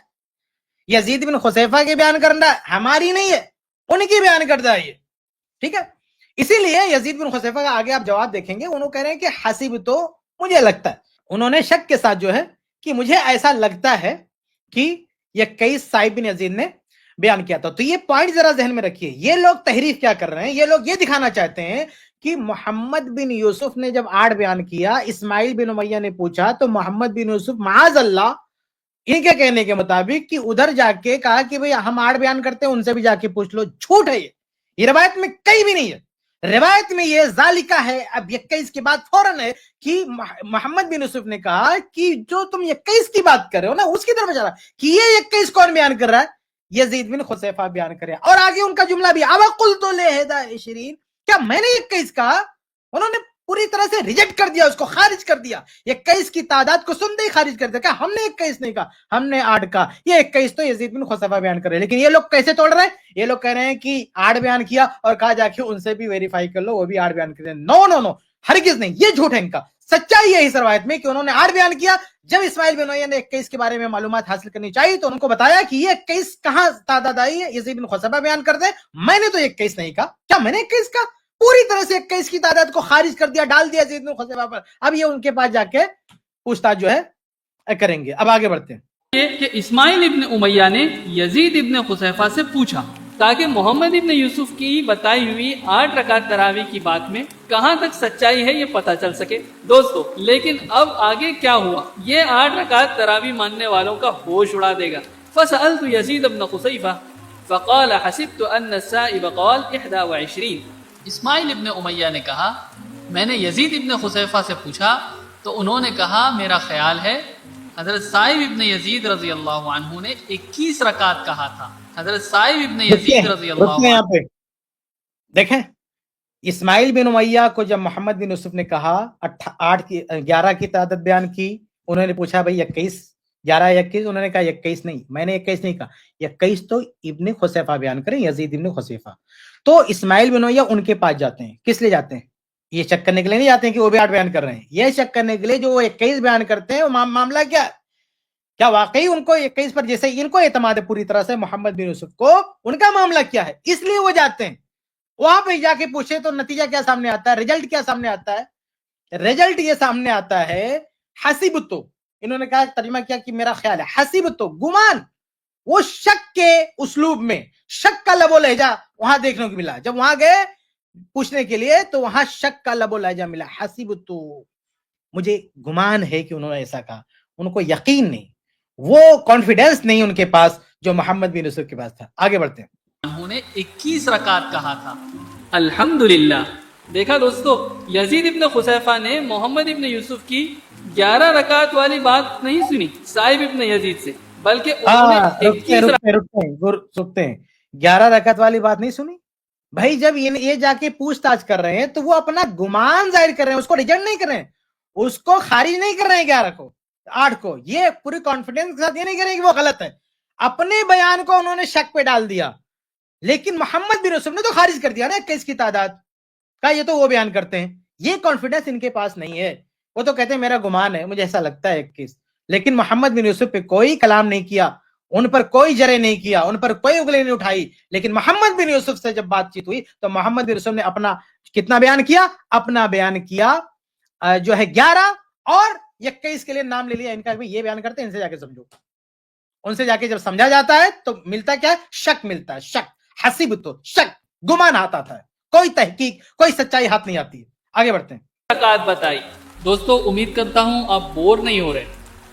یزید بن خصیفہ کی بیان کرنا ہے, ہماری نہیں ہے, ان کی بیان کرتا ہے یہ. ٹھیک ہے, اسی لیے یزید بن خصیفہ کا آگے آپ جواب دیکھیں گے, انہوں کہہ رہے ہیں کہ حسب تو مجھے لگتا ہے, انہوں نے شک کے ساتھ جو ہے کہ مجھے ایسا لگتا ہے کہ یہ 21 سائب بن یزید نے بیان کیا تھا. تو یہ پوائنٹ ذرا ذہن میں رکھیے. یہ لوگ تحریف کیا کر رہے ہیں, یہ لوگ یہ دکھانا چاہتے ہیں کہ محمد بن یوسف نے جب 8 بیان کیا, اسماعیل بن امیہ نے پوچھا تو محمد بن یوسف معاذ اللہ ان کے کہنے کے مطابق کہ ادھر جا کے کہا کہ بھئی ہم 8 بیان کرتے ہیں, ان سے بھی جا کے پوچھ لو. جھوٹ ہے یہ روایت میں کہیں بھی نہیں ہے. روایت میں یہ ذالکہ ہے. اب 21 کے بعد فوراً ہے کہ محمد بن یوسف نے کہا کہ جو تم 21 کی بات کر رہے ہو نا اس کی طرف اشارہ کہ یہ 21 کون بیان کر رہا ہے؟ یزید بن خصیفہ بیان کرے. اور آگے ان کا جملہ بھی اب قلت لہذا 20, کیا میں نے 21 کہا؟ انہوں نے پوری طرح سے ریجیکٹ کر دیا, اس کو خارج کر دیا. 21 کی تعداد کو سنتے ہی خارج کر دیا. کہا ہم نے 21 نہیں کہا, ہم نے 8 کہا. یہ 21 تو یزید بن خصیفہ بیان کر رہے ہیں. لیکن یہ لوگ کیسے توڑ رہے ہیں؟ یہ لوگ کہہ رہے ہیں کہ 8 بیان کیا اور کہا جا کے ان سے بھی ویریفائی کر لو, وہ بھی 8 بیان کر رہے ہیں. نو, ہرگز نہیں. یہ جھوٹ ہے ان کا. سچائی ہے اس روایت میں کہ انہوں نے 8 بیان کیا. جب اسماعیل بن امیہ نے 21 کے بارے میں معلومات حاصل کرنی چاہیے تو ان کو بتایا کہ یہ 21 کہاں تعداد آئی ہے, یزید بن خصیفہ بیان کرتے ہیں. میں نے تو 21 نہیں کہا. کیا میں نے 21 کہا؟ پوری طرح سے 21 کی تعداد کو خارج کر دیا, ڈال دیا یزید بن خصیفہ پر. اب یہ ان کے پاس جا کے پوچھتاچھ جو ہے کریں گے. اب آگے بڑھتے ہیں. کہ اسماعیل ابن امیہ نے یزید ابن خصیفہ سے پوچھا تاکہ محمد ابن یوسف کی بتائی ہوئی 8 رکعت تراویح کی بات میں کہاں تک سچائی ہے یہ پتہ چل سکے. دوستو لیکن اب آگے کیا ہوا یہ 8 رکعت تراویح ماننے والوں کا ہوش اڑا دے گا. فسألت یزید ابن خصیفہ فقال حسبت ان السائب قال 21. اسماعیل ابن امیہ نے کہا میں نے یزید ابن خصیفہ سے پوچھا تو انہوں نے کہا میرا خیال ہے حضرت صائب ابن یزید رضی اللہ عنہ نے 21 رکعت کہا تھا. حضرت صائب ابن یزید رضی اللہ عنہ یہاں پہ دیکھیں اسماعیل بن امیہ کو جب محمد بن یوسف نے کہا 11 کی تعداد بیان کی, انہوں نے پوچھا بھائی 21 11 21, انہوں نے کہا 21 نہیں, میں نے 21 نہیں کہا, 21 تو ابن خصیفہ بیان کریں, یزید ابن خصیفہ. تو اسماعیل بن امیہ ان کے پاس جاتے ہیں, کس لیے جاتے ہیں؟ یہ چیک کرنے کے لیے نہیں جاتے ہیں کہ وہ بھی 8 بیان کر رہے ہیں, یہ چیک کرنے کے لیے جو وہ 21 بیان کرتے ہیں وہ معاملہ کیا ہے, کیا واقعی ان کو 21 پر جیسے ان کو اعتماد ہے پوری طرح سے محمد بن یوسف کو, ان کا معاملہ کیا ہے, اس لیے وہ جاتے ہیں. وہاں پہ جا کے پوچھے تو نتیجہ کیا سامنے آتا ہے, رزلٹ کیا سامنے آتا ہے؟ رزلٹ یہ سامنے آتا ہے حسبتو, انہوں نے کہا ترجمہ کیا کہ میرا خیال ہے, حسبتو گمان, وہ شک کے اسلوب میں شک کا لب و لہجہ وہاں دیکھنے کو ملا. جب وہاں گئے پوچھنے کے لیے تو وہاں شک کا لب و لہجہ ملا, حسبتو مجھے گمان ہے کہ انہوں نے ایسا کہا, ان کو یقین نہیں, وہ کانفیڈنس نہیں ان کے پاس جو محمد بن یوسف کے پاس تھا. آگے بڑھتے ہیں. انہوں نے 21 رکعت کہا تھا. الحمدللہ دیکھا دوستو یزید ابن خصیفہ نے محمد ابن یوسف کی 11 رکعت والی بات نہیں سنی صائب ابن یزید سے, بلکہ انہوں نے 21 11 رکعت والی بات نہیں سنی. بھائی جب یہ جا کے پوچھ تاچھ کر رہے ہیں تو وہ اپنا گمان ظاہر کر رہے ہیں, اس کو ریجیکٹ نہیں کر رہے ہیں, اس کو خارج نہیں کر رہے ہیں 11 کو 8 کو, یہ پوری کانفیڈنس کے ساتھ یہ نہیں کر رہے ہیں کہ وہ غلط ہے. اپنے بیان کو انہوں نے شک پہ ڈال دیا, لیکن محمد بن یوسف نے تو خارج کر دیا نا 21 کی تعداد کا, یہ تو وہ بیان کرتے ہیں. یہ کانفیڈنس ان کے پاس نہیں ہے, وہ تو کہتے ہیں میرا گمان ہے, مجھے ایسا لگتا ہے 21. لیکن محمد بن یوسف پہ کوئی کلام نہیں کیا, ان پر کوئی جرح نہیں کیا, ان پر کوئی اگلی نہیں اٹھائی. لیکن محمد بن یوسف سے جب بات چیت ہوئی تو محمد بن یوسف نے اپنا کتنا بیان کیا, اپنا بیان کیا جو ہے 11 اور 21 کے لیے نام لے لیا ان کا, یہ بیان کرتے ہیں, ان سے جا کے سمجھو. ان سے جا کے جب سمجھا جاتا ہے تو ملتا کیا ہے, شک ملتا ہے, شک, حسبتو شک, گمان آتا تھا, کوئی تحقیق کوئی سچائی ہاتھ نہیں آتی ہے. آگے بڑھتے ہیں. رکعت بتائی. دوستو امید کرتا ہوں آپ بور نہیں ہو رہے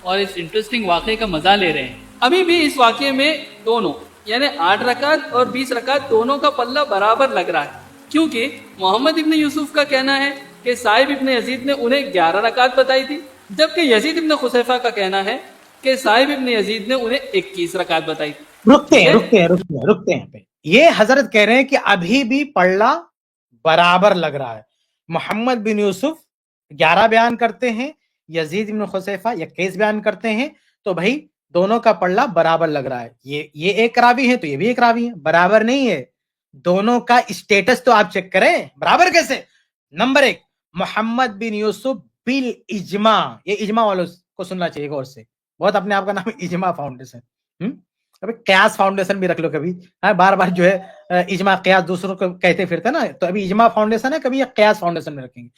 اور اس انٹرسٹنگ واقعے کا مزہ لے رہے ہیں. ابھی بھی اس واقعے میں دونوں یعنی 8 رکعت اور 20 رکعت دونوں کا پلہ برابر لگ رہا ہے, کیونکہ محمد ابن یوسف کا کہنا ہے کہ صائب ابن یزید نے انہیں 11 رکعت بتائی تھی, جبکہ یزید ابن خصیفہ کا کہنا ہے کہ صائب ابن یزید نے انہیں 21 رکعت بتائی تھی. رکتے ہیں پہ. یہ حضرت کہہ رہے ہیں کہ ابھی بھی پلہ برابر لگ رہا ہے. محمد بن یوسف 11 بیان کرتے ہیں, یزید بن خصیفہ 21 بیان کرتے ہیں, تو بھائی دونوں کا پلہ برابر لگ رہا ہے. یہ ایک راوی ہے تو یہ بھی ایک راوی ہے, برابر نہیں ہے. دونوں کا اسٹیٹس تو آپ چیک کریں, برابر کیسے؟ نمبر 1 محمد بن یوسف بالاجماع, یہ اجماع والوں کو سننا چاہیے غور سے, بہت اپنے آپ کا نام اجماع فاؤنڈیشن, ابھی قیاس فاؤنڈیشن بھی رکھ لو کبھی, بار بار جو ہے اجماع قیاس دوسروں کو کہتے پھرتے نا, تو ابھی اجماع فاؤنڈیشن ہے, کبھی یہ قیاس فاؤنڈیشن میں رکھیں گے.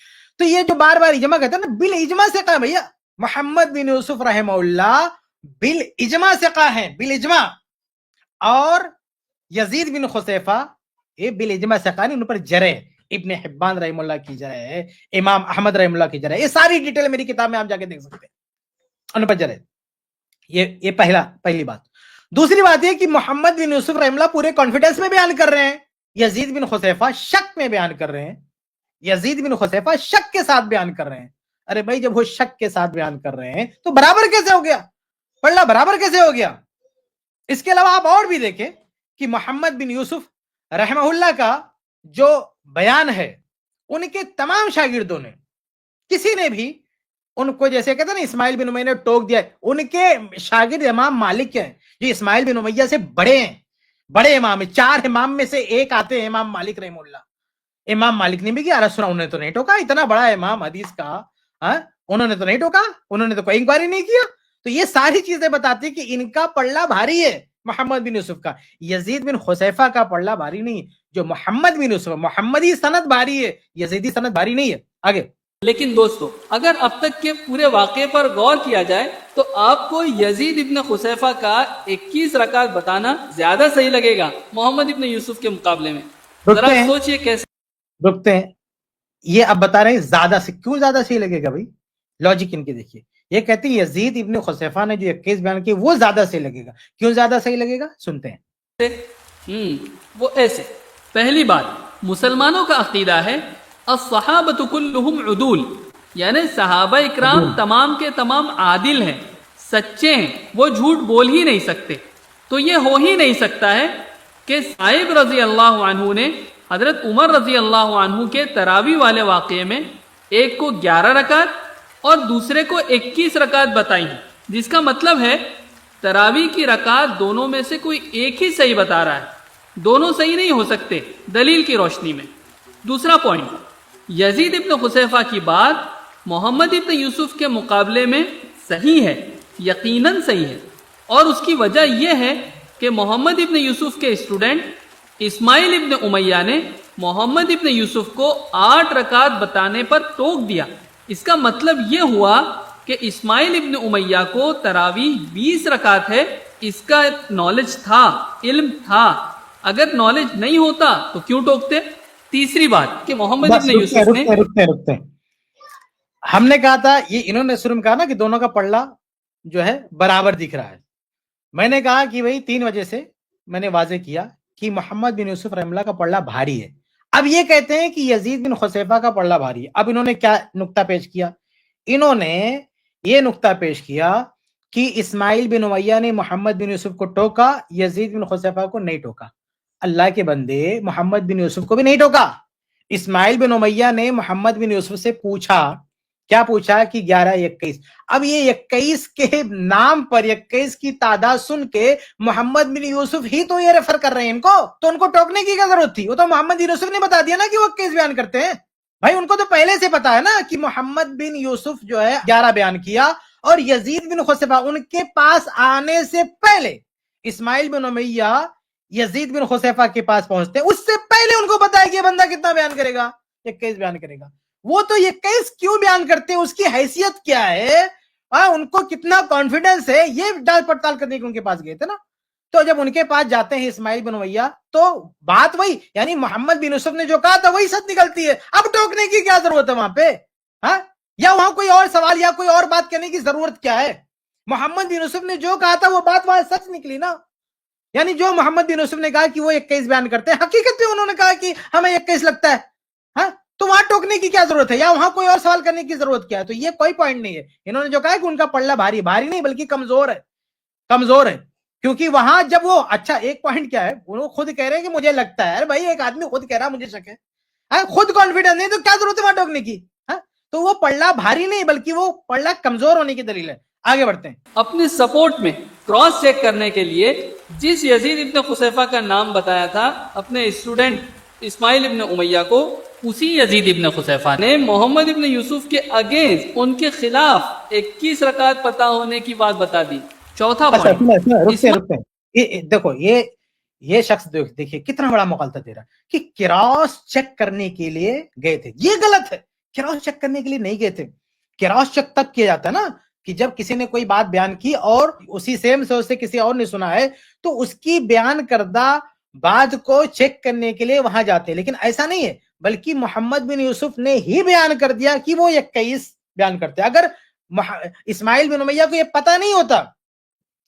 تو یہ جو بار بار اجماع کہتے ہیں نا, بالاجماع سے کہا بھیا محمد بن یوسف رحمہ اللہ بالاجماع سے کہا ہے, بالاجماع. اور یزید بن خصیفہ یہ بالاجماع سے کہا نہیں, ان پر جرح ابن حبان رحمہ اللہ کی جرح ہے, امام احمد رحمہ اللہ کی جرح, یہ ساری ڈیٹیل میری کتاب میں آپ جا کے دیکھ سکتے ہیں, ان پر جرح. یہ پہلی بات. دوسری بات یہ کہ محمد بن یوسف رحمہ اللہ پورے کانفیڈنس میں بیان کر رہے ہیں, یزید بن خصیفہ شک میں بیان کر رہے ہیں, یزید بن خصیفہ شک کے ساتھ بیان کر رہے ہیں. ارے بھائی جب وہ شک کے ساتھ بیان کر رہے ہیں تو برابر کیسے ہو گیا, پلہ برابر کیسے ہو گیا؟ اس کے علاوہ آپ اور بھی دیکھیں کہ محمد بن یوسف رحمہ اللہ کا جو بیان ہے, ان کے تمام شاگردوں نے کسی نے بھی ان کو جیسے کہتے ہیں نا اسماعیل بن امیہ نے ٹوک دیا, ان کے شاگرد امام مالک ہیں جو اسماعیل بن امیہ سے بڑے ہیں, بڑے امام ہیں, 4 امام میں سے ایک آتے ہیں امام مالک رحمہ اللہ. امام مالک نے بھی کیا سنا, انہوں نے تو نہیں ٹوکا, اتنا بڑا امام حدیث کا, انہوں نے تو نہیں ٹوکا, انہوں نے تو کوئی انکوائری نہیں کیا. تو یہ ساری چیزیں بتاتی کہ ان کا پلہ بھاری ہے محمد بن یوسف کا. یزید بن خصیفہ کا پلہ بھاری نہیں, جو محمد بن یوسف محمدی سند بھاری ہے, یزیدی سند بھاری نہیں ہے. آگے لیکن دوستو اگر اب تک کے پورے واقعے پر غور کیا جائے تو آپ کو یزید ابن خسیفہ کا 21 رکعت بتانا زیادہ صحیح لگے گا محمد ابن یوسف کے مقابلے میں. ذرا رکتے ہیں سوچئے کیسے. رکتے ہیں. یہ اب بتا رہے ہیں زیادہ سے کیوں زیادہ صحیح لگے گا بھائی. لاجک ان کے دیکھیے, یہ کہتے ہیں یزید ابن خسیفہ نے جو 21 بیان کیے وہ زیادہ صحیح لگے گا. کیوں زیادہ صحیح لگے گا سنتے ہیں. وہ ایسے. پہلی بات, مسلمانوں کا عقیدہ ہے الصحابۃ کلہم عدول, یعنی صحابہ اکرام تمام کے تمام عادل ہیں, سچے ہیں, وہ جھوٹ بول ہی نہیں سکتے. تو یہ ہو ہی نہیں سکتا ہے کہ صائب رضی اللہ عنہ نے حضرت عمر رضی اللہ عنہ کے تراویح والے واقعے میں ایک کو 11 رکعت اور دوسرے کو 21 رکعت بتائی ہیں, جس کا مطلب ہے تراویح کی رکعت دونوں میں سے کوئی ایک ہی صحیح بتا رہا ہے. دونوں صحیح نہیں ہو سکتے دلیل کی روشنی میں. دوسرا پوائنٹ, یزید ابن خسیفہ کی بات محمد ابن یوسف کے مقابلے میں صحیح ہے, یقیناً صحیح ہے, اور اس کی وجہ یہ ہے کہ محمد ابن یوسف کے اسٹوڈنٹ اسماعیل ابن امیہ نے محمد ابن یوسف کو 8 رکعت بتانے پر ٹوک دیا. اس کا مطلب یہ ہوا کہ اسماعیل ابن امیہ کو تراویح 20 رکعت ہے, اس کا نالج تھا, علم تھا. اگر نالج نہیں ہوتا تو کیوں ٹوکتے. تیسری بات کہ محمد ابن یوسف نے رکتے ہم نے کہا تھا, یہ انہوں نے شروع میں کہا نا کہ دونوں کا پلڑا جو ہے برابر دکھ رہا ہے. میں نے کہا کہ بھئی 3 وجہ سے میں نے واضح کیا کہ محمد بن یوسف رحمہ اللہ کا پلڑا بھاری ہے. اب یہ کہتے ہیں کہ یزید بن خسیفہ کا پلڑا بھاری ہے. اب انہوں نے کیا نقطہ پیش کیا, انہوں نے یہ نقطہ پیش کیا کہ اسماعیل بن امیہ نے محمد بن یوسف کو ٹوکا, یزید بن خسیفہ کو نہیں ٹوکا. اللہ کے بندے, محمد بن یوسف کو بھی نہیں ٹوکا. اسماعیل بن امیہ نے محمد بن یوسف سے پوچھا, کیا پوچھا کہ 11 21. اب یہ 21 کے نام پر 21 کی تعداد سن کے محمد بن یوسف ہی تو یہ ریفر کر رہے ہیں ان کو, تو ان کو ٹوکنے کی کیا ضرورت تھی. وہ تو محمد بن یوسف نے بتا دیا نا کہ وہ 21 بیان کرتے ہیں. بھائی ان کو تو پہلے سے پتا ہے نا کہ محمد بن یوسف جو ہے 11 بیان کیا, اور یزید بن خسیفہ ان کے پاس آنے سے پہلے اسماعیل بن امیہ یزید بن خسیفہ کے پاس پہنچتے ہیں, اس سے پہلے ان کو بتایا کہ یہ بندہ کتنا بیان کرے گا, 21 بیان کرے گا. وہ تو 21 کیوں بیان کرتے ہیں, اس کی حیثیت کیا ہے, ان کو کتنا کانفیڈنس ہے, یہ ڈال پڑتال کرنے کے ان کے پاس گئے تھے نا. تو جب ان کے پاس جاتے ہیں اسماعیل بن امیہ تو بات وہی, یعنی محمد بن یوسف نے جو کہا تھا وہی سچ نکلتی ہے. اب ٹوکنے کی کیا ضرورت ہے وہاں پہ, یا وہاں کوئی اور سوال یا کوئی اور بات کرنے کی ضرورت کیا ہے. محمد بن یوسف نے جو کہا تھا وہ بات وہاں سچ نکلی نا. یعنی جو محمد بن یوسف نے کہا کہ وہ 21 بیان کرتے ہیں, حقیقت میں انہوں نے کہا کہ ہمیں 21 لگتا ہے, تو وہاں ٹوکنے کی کیا ضرورت ہے, یا وہاں کوئی اور سوال کرنے کی ضرورت کیا ہے. تو یہ کوئی پوائنٹ نہیں ہے. انہوں نے جو کہا کہ ان کا پلڑا بھاری نہیں بلکہ کمزور ہے, کیونکہ وہاں جب وہ, اچھا ایک پوائنٹ کیا ہے, وہ خود کہہ رہے ہیں کہ مجھے لگتا ہے. بھائی ایک آدمی خود کہہ رہا مجھے شک ہے, خود کانفیڈنس نہیں, تو کیا ضرورت ہے وہاں ٹوکنے کی. تو وہ پلڑا بھاری نہیں بلکہ وہ پلڑا کمزور ہونے کی دلیل ہے. آگے بڑھتے ہیں. اپنے سپورٹ میں کراس چیک کرنے کے لیے جس یزید ابن خسیفہ کا نام بتایا تھا اپنے اسٹوڈنٹ اسماعیل ابن امیہ کو, اسی یزید ابن خسیفہ نے محمد ابن یوسف کے اگینسٹ ان کے خلاف 21 رکعت پتہ ہونے کی بات بتا دی. چوتھا رکتے دیکھو, یہ شخص دیکھیے کتنا بڑا مغالطہ دے رہا کہ کراس چیک کرنے کے لیے گئے تھے. یہ غلط ہے, کراس چیک کرنے کے لیے نہیں گئے تھے. کراس چیک تب کیا جاتا ہے نا کہ جب کسی نے کوئی بات بیان کی اور اسی سیم سے اسے کسی اور نے سنا ہے, تو اس کی بیان کردہ بات کو چیک کرنے کے لیے وہاں جاتے ہیں. لیکن ایسا نہیں ہے, بلکہ محمد بن یوسف نے ہی بیان کر دیا کہ وہ 21 بیان کرتے. اگر اسماعیل بن امیہ کو یہ پتہ نہیں ہوتا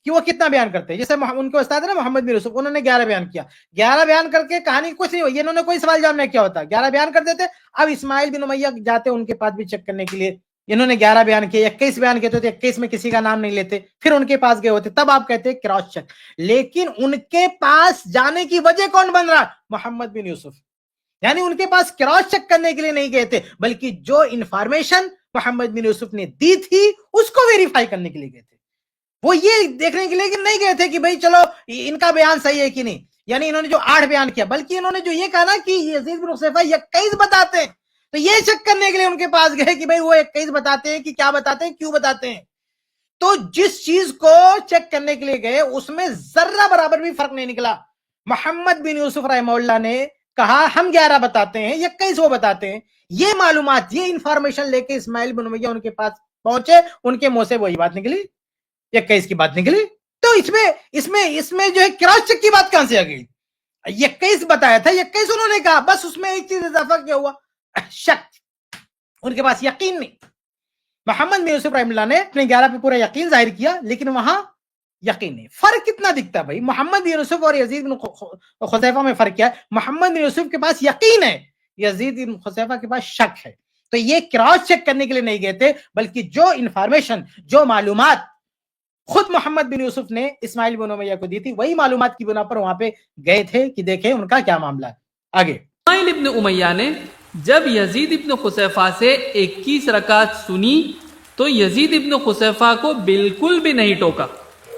کہ وہ کتنا بیان کرتے ہیں, جیسے ان کے استاد ہے نا محمد بن یوسف, انہوں نے 11 بیان کیا, 11 بیان کر کے کہانی کچھ نہیں ہوئی, انہوں نے کوئی سوال جواب نہیں کیا ہوتا, 11 بیان کر دیتے. اب اسماعیل بن امیہ جاتے ان کے پاس بھی چیک کرنے کے لیے, انہوں نے 11 بیان کیے, 21 بیان کہتے تھے, 21 میں کسی کا نام نہیں لیتے, پھر ان کے پاس گئے ہوتے, تب آپ کہتے ہیں کراس چیک. لیکن ان کے پاس جانے کی وجہ کون بن رہا, محمد بن یوسف. یعنی ان کے پاس کراس چیک کرنے کے لیے نہیں گئے تھے, بلکہ جو انفارمیشن محمد بن یوسف نے دی تھی اس کو ویریفائی کرنے کے لیے گئے تھے. وہ یہ دیکھنے کے لیے نہیں گئے تھے کہ بھئی چلو ان کا بیان صحیح ہے کہ نہیں. یعنی انہوں نے جو 8 بیان کیا, بلکہ انہوں نے جو یہ کہا نا کہ یزید بن خسیفہ 21 بتاتے ہیں, تو یہ چیک کرنے کے لیے ان کے پاس گئے کہ بھئی وہ 21 بتاتے ہیں کہ کیا بتاتے ہیں, کیوں بتاتے ہیں. تو جس چیز کو چیک کرنے کے لیے گئے اس میں ذرہ برابر بھی فرق نہیں نکلا. محمد بن یوسف رحمہ اللہ نے کہا ہم 11 بتاتے ہیں, 21 وہ بتاتے ہیں. یہ معلومات یہ انفارمیشن لے کے اسماعیل بن امیہ ان کے پاس پہنچے, ان کے منہ سے وہی بات نکلی, 21 کی بات نکلی. تو اس میں جو ہے کراس چیک کی بات کہاں سے آ گئی؟ 21 بتایا تھا, 21 انہوں نے کہا, بس اس میں ایک چیز اضافہ کیا ہوا, شک. ان کے پاس یقین نہیں. محمد بن یوسف رحمہ اللہ نے اپنے 11 پہ پورا یقین ظاہر کیا, لیکن وہاں یقین نہیں. فرق کتنا دکھتا ہے بھائی؟ محمد بن یوسف اور یزید بن خزیفہ میں فرق کیا ہے؟ محمد بن یوسف کے پاس یقین ہے, یزید بن خزیفہ کے پاس شک ہے. تو یہ کراس چیک کرنے کے لیے نہیں گئے تھے, بلکہ جو انفارمیشن, جو معلومات خود محمد بن یوسف نے اسماعیل بن امیہ کو دی تھی, وہی معلومات کی بنا پر وہاں پہ گئے تھے کہ دیکھیں ان کا کیا معاملہ ہے. آگے اسماعیل ابن امیہ نے جب یزید ابن خصیفہ سے 21 رکعت سنی تو یزید ابن خصیفہ کو بالکل بھی نہیں ٹوکا,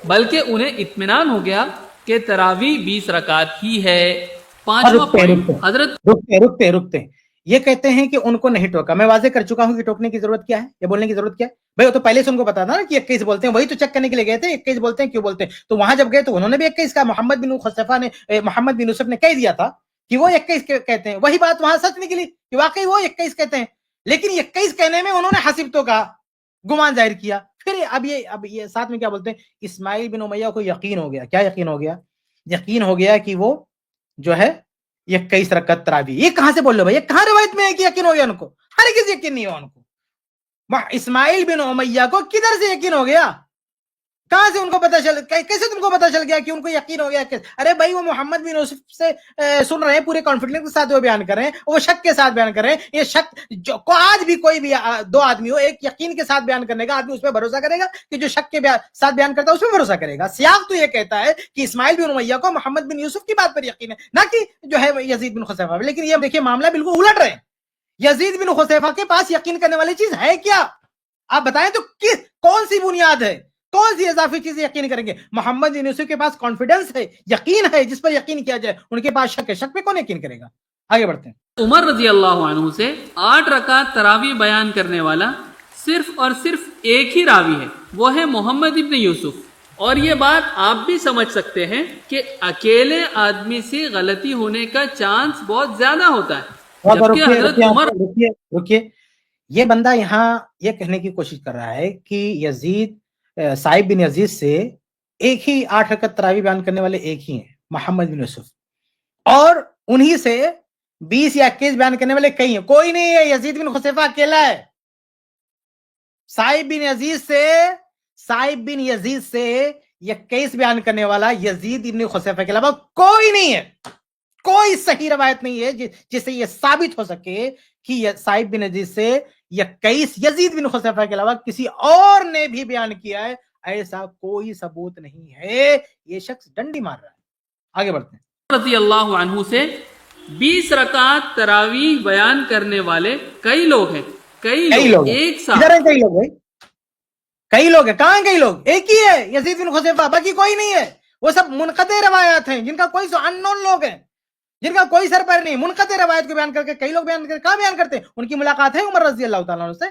بلکہ انہیں اطمینان ہو گیا کہ تراویح 20 رکعت ہی ہے. پانچواں پوائنٹ, حضرت رکتے یہ کہتے ہیں کہ ان کو نہیں ٹوکا. میں واضح کر چکا ہوں کہ ٹوکنے کی ضرورت کیا ہے, یا بولنے کی ضرورت کیا ہے بھائی. وہ تو پہلے سے ان کو پتا تھا نا کہ 21 بولتے ہیں, وہی تو چیک کرنے کے لیے گئے تھے 21 بولتے ہیں کیوں بولتے ہیں. تو وہاں جب گئے تو انہوں نے بھی 21 کا, محمد بن خصیفہ نے, محمد بن یوسف نے کہہ دیا تھا کہ وہ 21 کہتے ہیں. وہی بات وہاں سچ نکلی کہ واقعی وہ 21 کہتے ہیں, لیکن 21 کہنے میں انہوں نے حسب تو کہا, گمان ظاہر کیا. پھر اب یہ ساتھ میں کیا بولتے ہیں, اسماعیل بن امیہ کو یقین ہو گیا. کیا یقین ہو گیا؟ یقین ہو گیا کہ وہ جو ہے 21 رکعت تراویح. یہ کہاں سے بول رہے بھائی, یہ کہاں روایت میں ہے کہ یقین ہو گیا ان کو؟ ہر کسی یقین نہیں ہوا ان کو. اسماعیل بن امیہ کو کدھر سے یقین ہو گیا؟ کہاں سے ان کو پتا چل, کیسے تم کو پتا چل گیا کہ ان کو یقین ہو گیا؟ ارے بھائی وہ محمد بن یوسف سے سن رہے ہیں, پورے کانفیڈنس کے ساتھ وہ بیان کر رہے ہیں, وہ شک کے ساتھ بیان کر رہے ہیں. یہ شک جو آج بھی کوئی بھی دو آدمی ہو, ایک یقین کے ساتھ بیان کرنے کا, آدمی اس پہ بھروسہ کرے گا کہ جو شک کے ساتھ بیان کرتا ہے اس پہ بھروسہ کرے گا. سیاق تو یہ کہتا ہے کہ اسماعیل بن امیہ کو محمد بن یوسف کی بات پر یقین ہے, نہ کہ جو ہے یزید بن خصیفہ. لیکن یہ دیکھیے معاملہ بالکل الٹ رہے ہیں. یزید بن خصیفہ کے پاس یقین کرنے والی چیز ہے کیا؟ آپ بتائیں تو کون سی بنیاد ہے, کون سی اضافی چیزیں یقین کریں گے؟ محمد بن یوسف کے پاس کانفیڈنس ہے, یقین ہے, جس پر یقین کیا جائے. ان کے پاس شک ہے, شک پہ کون یقین کرے گا؟ آگے بڑھتے ہیں. عمر رضی اللہ عنہ سے 8 رکعت تراویح بیان کرنے والا صرف اور صرف ایک ہی راوی ہے, وہ ہے محمد ابن یوسف. اور یہ بات آپ بھی سمجھ سکتے ہیں کہ اکیلے آدمی سے غلطی ہونے کا چانس بہت زیادہ ہوتا ہے. جبکہ حضرت عمر رکیے, یہ بندہ یہاں یہ کہنے کی کوشش کر رہا ہے کہ یزید, صاحب بن یزید سے ایک ہی 8 رکعت تراویح بیان کرنے والے ایک ہی ہیں, محمد بن یوسف, اور انہی سے 20 یا 21 بیان کرنے والے کئی ہیں. کوئی نہیں ہے, یزید بن خصیفہ اکیلا ہے. صاحب بن یزید سے 21 بیان کرنے والا یزید بن خصیفہ کے علاوہ کوئی نہیں ہے. کوئی صحیح روایت نہیں ہے جس سے یہ ثابت ہو سکے کہ صاحب بن یزید سے 21 یزید بن خصیفہ کے علاوہ کسی اور نے بھی بیان کیا ہے. ایسا کوئی ثبوت نہیں ہے. یہ شخص ڈنڈی مار رہا ہے. آگے بڑھتے ہیں. رضی اللہ عنہ سے 20 رکعت تراویح بیان کرنے والے کئی لوگ ہیں. کئی لوگ ایک ساتھ. ادھر ہیں کئی لوگ بھائی, کئی لوگ ہیں. کہاں کئی لوگ؟ ایک ہی ہے یزید بن خصیفہ, باقی کوئی نہیں ہے. وہ سب منقطع روایات ہیں, جن کا کوئی ان نون لوگ ہیں, جن کا کوئی سر پر نہیں. منقطع روایت کو بیان کر کے کئی لوگ بیان کر, کہاں بیان کرتے ہیں؟ ان کی ملاقات ہے عمر رضی اللہ تعالیٰ عنہ سے,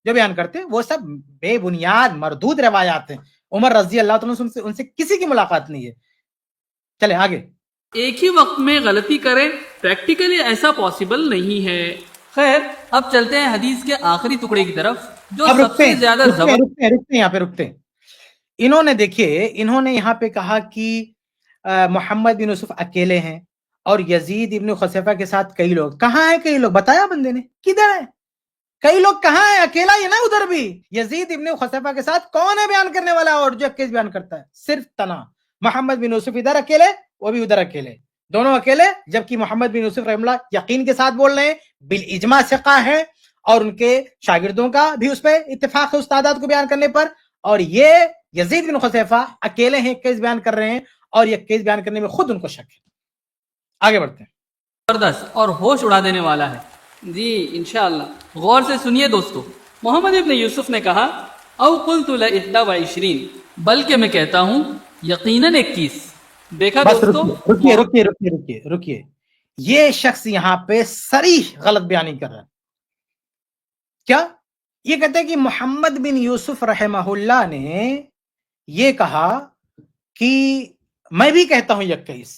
جو بیان کرتے ہیں وہ سب بے بنیاد مردود روایات ہیں. عمر رضی اللہ تعالیٰ عنہ ان سے کسی کی ملاقات نہیں ہے. چلے آگے. ایک ہی وقت میں غلطی کرے, پریکٹیکلی ایسا پاسبل نہیں ہے. خیر, اب چلتے ہیں حدیث کے آخری ٹکڑے کی طرف, جو سب سے زیادہ رکتے ہیں. انہوں نے دیکھیے, انہوں نے یہاں پہ کہا کہ محمد بن یوسف اکیلے ہیں اور یزید ابن خصیفہ کے ساتھ کئی لوگ. کہاں ہیں کئی لوگ؟ بتایا بندے نے, کدھر ہے کئی لوگ؟ کہاں ہے؟ اکیلا ہی نا ادھر بھی. یزید ابن خصیفہ کے ساتھ کون ہے بیان کرنے والا اور جو 21 بیان کرتا ہے؟ صرف تنہا محمد بن یوسف ادھر اکیلے, وہ بھی ادھر اکیلے, دونوں اکیلے. جبکہ محمد بن یوسف رحمہ اللہ یقین کے ساتھ بول رہے ہیں, بالاجماع ثقہ ہے, اور ان کے شاگردوں کا بھی اس پہ اتفاق ہے استادات کو بیان کرنے پر. اور یہ یزید بن خصیفہ اکیلے ہیں, 21 بیان کر رہے ہیں, اور یہ 21 بیان کرنے میں خود ان کو شک ہے. آگے بڑھتے ہیں. زبردست اور ہوش اڑا دینے والا ہے. جی انشاءاللہ غور سے سنیے دوستو. محمد ابن یوسف نے کہا او قلت ل21, بلکہ میں کہتا ہوں یقیناً 21. دیکھا دوستو, رکیے. یہ شخص یہاں پہ صریح غلط بیانی کر رہا ہے. کیا یہ کہتے ہیں کہ محمد بن یوسف رحمہ اللہ نے یہ کہا کہ میں بھی کہتا ہوں 21,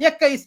21।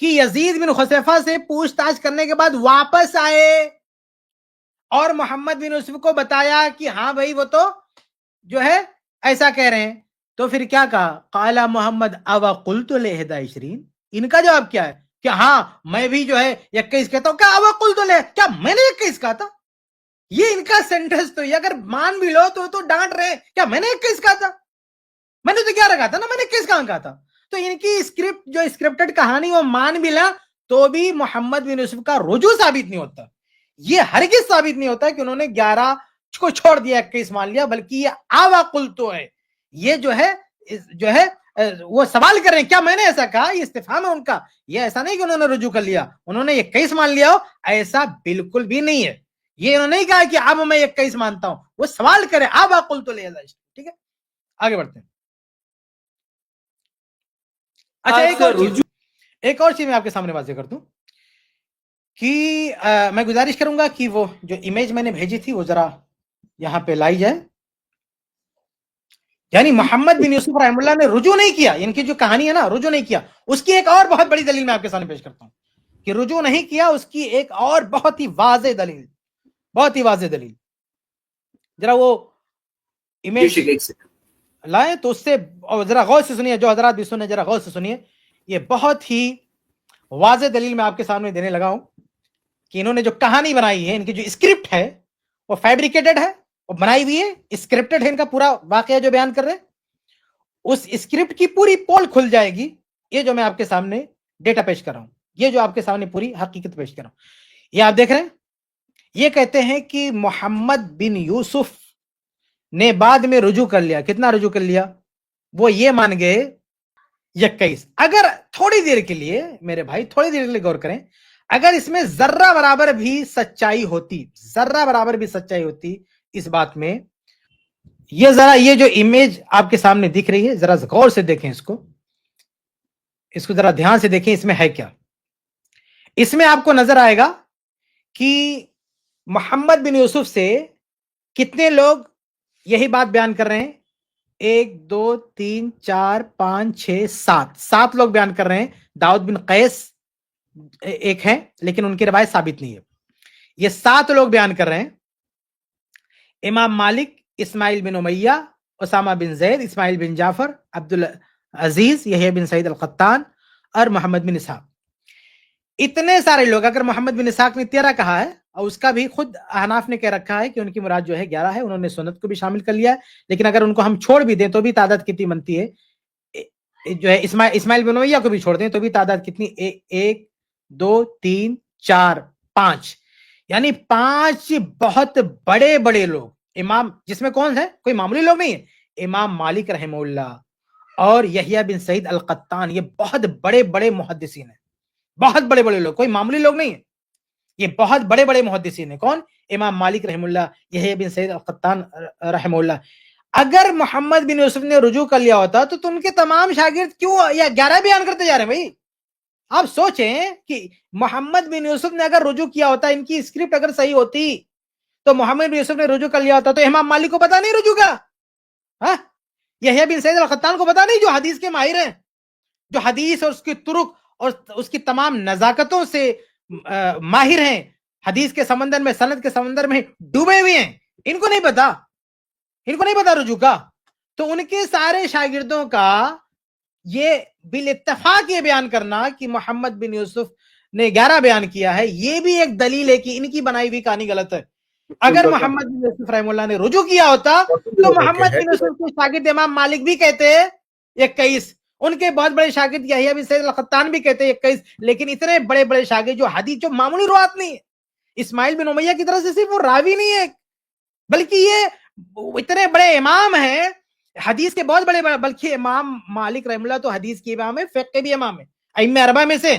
کہ یزید بن خصیفہ سے پوچھ تاچھ کرنے کے بعد واپس آئے اور محمد بن یوسف کو بتایا کہ ہاں بھائی وہ تو جو ہے ایسا کہہ رہے ہیں. تو پھر کیا کہا؟ قال محمد اوا قلت ل 21. ان کا جواب کیا ہے کہ ہاں میں بھی جو ہے 21 کہتا ہوں. کیا اوا قلت ل، کیا میں نے 21 کہا تھا؟ یہ ان کا سینٹینس تو یہ اگر مان بھی لو تو ڈانٹ رہے ہیں. کیا میں نے 21 کہا تھا؟ میں نے تو کیا رکھا تھا نا، میں نے 21 کہاں کہا تھا؟ تو ان کی اسکرپٹ جو اسکرپٹڈ کہانی وہ مان بھی لا تو بھی محمد بن یوسف کا رجوع ثابت نہیں ہوتا. یہ ہرگز ثابت نہیں ہوتا کہ انہوں نے 11 کو چھوڑ دیا 21 مان لیا، بلکہ یہ آوا قلتو ہے. یہ جو ہے وہ سوال کر رہے ہیں کیا میں نے ایسا کہا. یہ استفہام ہے ان کا. یہ ایسا نہیں کہ انہوں نے رجوع کر لیا، انہوں نے 21 مان لیا ہو، ایسا بالکل بھی نہیں ہے. یہ انہوں نے نہیں کہا کہ اب میں 21 مانتا ہوں، وہ سوال کرے آوا قلتو ل 21. ٹھیک ہے، آگے بڑھتے ہیں. اچھا ایک اور چیز میں آپ کے سامنے واضح کر دوں کہ میں گزارش کروں گا کہ وہ جو امیج میں نے بھیجی تھی وہ ذرا یہاں پہ لائی جائے. یعنی محمد بن یوسف رحم اللہ نے رجوع نہیں کیا، ان کی جو کہانی ہے نا رجوع نہیں کیا. اس کی ایک اور بہت بڑی دلیل میں آپ کے سامنے پیش کرتا ہوں کہ رجوع نہیں کیا. اس کی ایک اور بہت ہی واضح دلیل ذرا وہ امیج لائیں تو اس سے ذرا غور سے سنیے. جو حضرات بھی سنیں ذرا غور سے سنیے. یہ بہت ہی واضح دلیل میں آپ کے سامنے دینے لگا ہوں کہ انہوں نے جو کہانی بنائی ہے، ان کی جو اسکرپٹ ہے وہ فیبریکیٹڈ ہے، وہ بنائی ہوئی ہے، اسکرپٹڈ ہے. ان کا پورا واقعہ جو بیان کر رہے ہیں اس اسکرپٹ کی پوری پول کھل جائے گی. یہ جو میں آپ کے سامنے ڈیٹا پیش کر رہا ہوں، یہ جو آپ کے سامنے پوری حقیقت پیش کر رہا ہوں، یہ آپ دیکھ رہے ہیں. یہ کہتے ہیں کہ محمد بن یوسف نے بعد میں رجوع کر لیا. کتنا رجوع کر لیا؟ وہ یہ مان گئے 21. اگر تھوڑی دیر کے لیے میرے بھائی تھوڑی دیر کے لیے غور کریں، اگر اس میں ذرہ برابر بھی سچائی ہوتی اس بات میں، یہ ذرا یہ جو امیج آپ کے سامنے دکھ رہی ہے ذرا غور سے دیکھیں، اس کو ذرا دھیان سے دیکھیں. اس میں ہے کیا؟ اس میں آپ کو نظر آئے گا کہ محمد بن یوسف سے کتنے لوگ یہی بات بیان کر رہے ہیں. 1 2 3 4 5 6 7 لوگ بیان کر رہے ہیں. داؤد بن قیس ایک ہیں لیکن ان کی روایت ثابت نہیں ہے. یہ 7 لوگ بیان کر رہے ہیں. امام مالک، اسماعیل بن امیہ، اسامہ بن زید، اسماعیل بن جعفر، عبد العزیز، یحییٰ بن سعید القطان اور محمد بن اسحاق. اتنے سارے لوگ. اگر محمد بن اسحاق نے 13 کہا ہے اور اس کا بھی خود احناف نے کہہ رکھا ہے کہ ان کی مراد جو ہے 11 ہے، انہوں نے سنت کو بھی شامل کر لیا ہے. لیکن اگر ان کو ہم چھوڑ بھی دیں تو بھی تعداد کتنی بنتی ہے؟ جو ہے اسماعیل بن امیہ کو بھی چھوڑ دیں تو بھی تعداد کتنی؟ 1 2 3 4 5، یعنی 5 بہت بڑے بڑے لوگ. امام جس میں کون ہے؟ کوئی معمولی لوگ نہیں ہے. امام مالک رحمہ اللہ اور یحییٰ بن سعید القطان، یہ بہت بڑے بڑے محدثین ہیں. بہت بڑے بڑے لوگ، کوئی معمولی لوگ نہیں ہیں. یہ بہت بڑے بڑے محدثین ہیں. کون؟ امام مالک رحمہ اللہ، یحییٰ بن سعید القطان رحمہ اللہ. اگر محمد بن یوسف نے رجوع کر لیا ہوتا تو ان کے تمام شاگرد کیوں یا 11 بیان کرتے جا رہے ہیں؟ بھائی آپ سوچیں کہ محمد بن یوسف نے اگر رجوع کیا ہوتا، ان کی اسکرپٹ اگر صحیح ہوتی تو محمد بن یوسف نے رجوع کر لیا ہوتا تو امام مالک کو پتا نہیں رجوع کا؟ ہاں، یحییٰ بن سعید القطان کو پتا نہیں، جو حدیث کے ماہر ہیں، جو حدیث اور اس کی طرق اور اس کی تمام نزاکتوں سے ماہر ہیں، حدیث کے سمندر میں، سند کے سمندر میں ڈوبے ہوئے ہیں، ان کو نہیں پتا رجوع کا. تو ان کے سارے شاگردوں کا یہ بالاتفاق یہ بیان کرنا کہ محمد بن یوسف نے 11 بیان کیا ہے، یہ بھی ایک دلیل ہے کہ ان کی بنائی ہوئی کہانی غلط ہے. اگر محمد بن یوسف رحم اللہ نے رجوع کیا ہوتا تو محمد بن یوسف کے شاگرد امام مالک بھی کہتے 21، ان کے بہت بڑے شاگرد یحییٰ بن سعید القطان بھی کہتے 21. لیکن اتنے بڑے بڑے شاگرد جو حدیث، جو معمولی روایت نہیں ہے، اسماعیل بن امیہ کی طرف سے صرف وہ راوی نہیں ہے بلکہ یہ اتنے بڑے امام ہیں حدیث کے، بہت بڑے، بلکہ امام مالک رحم اللہ تو حدیث کے امام ہے، فقہ کے بھی امام ہے، ائمہ اربعہ میں سے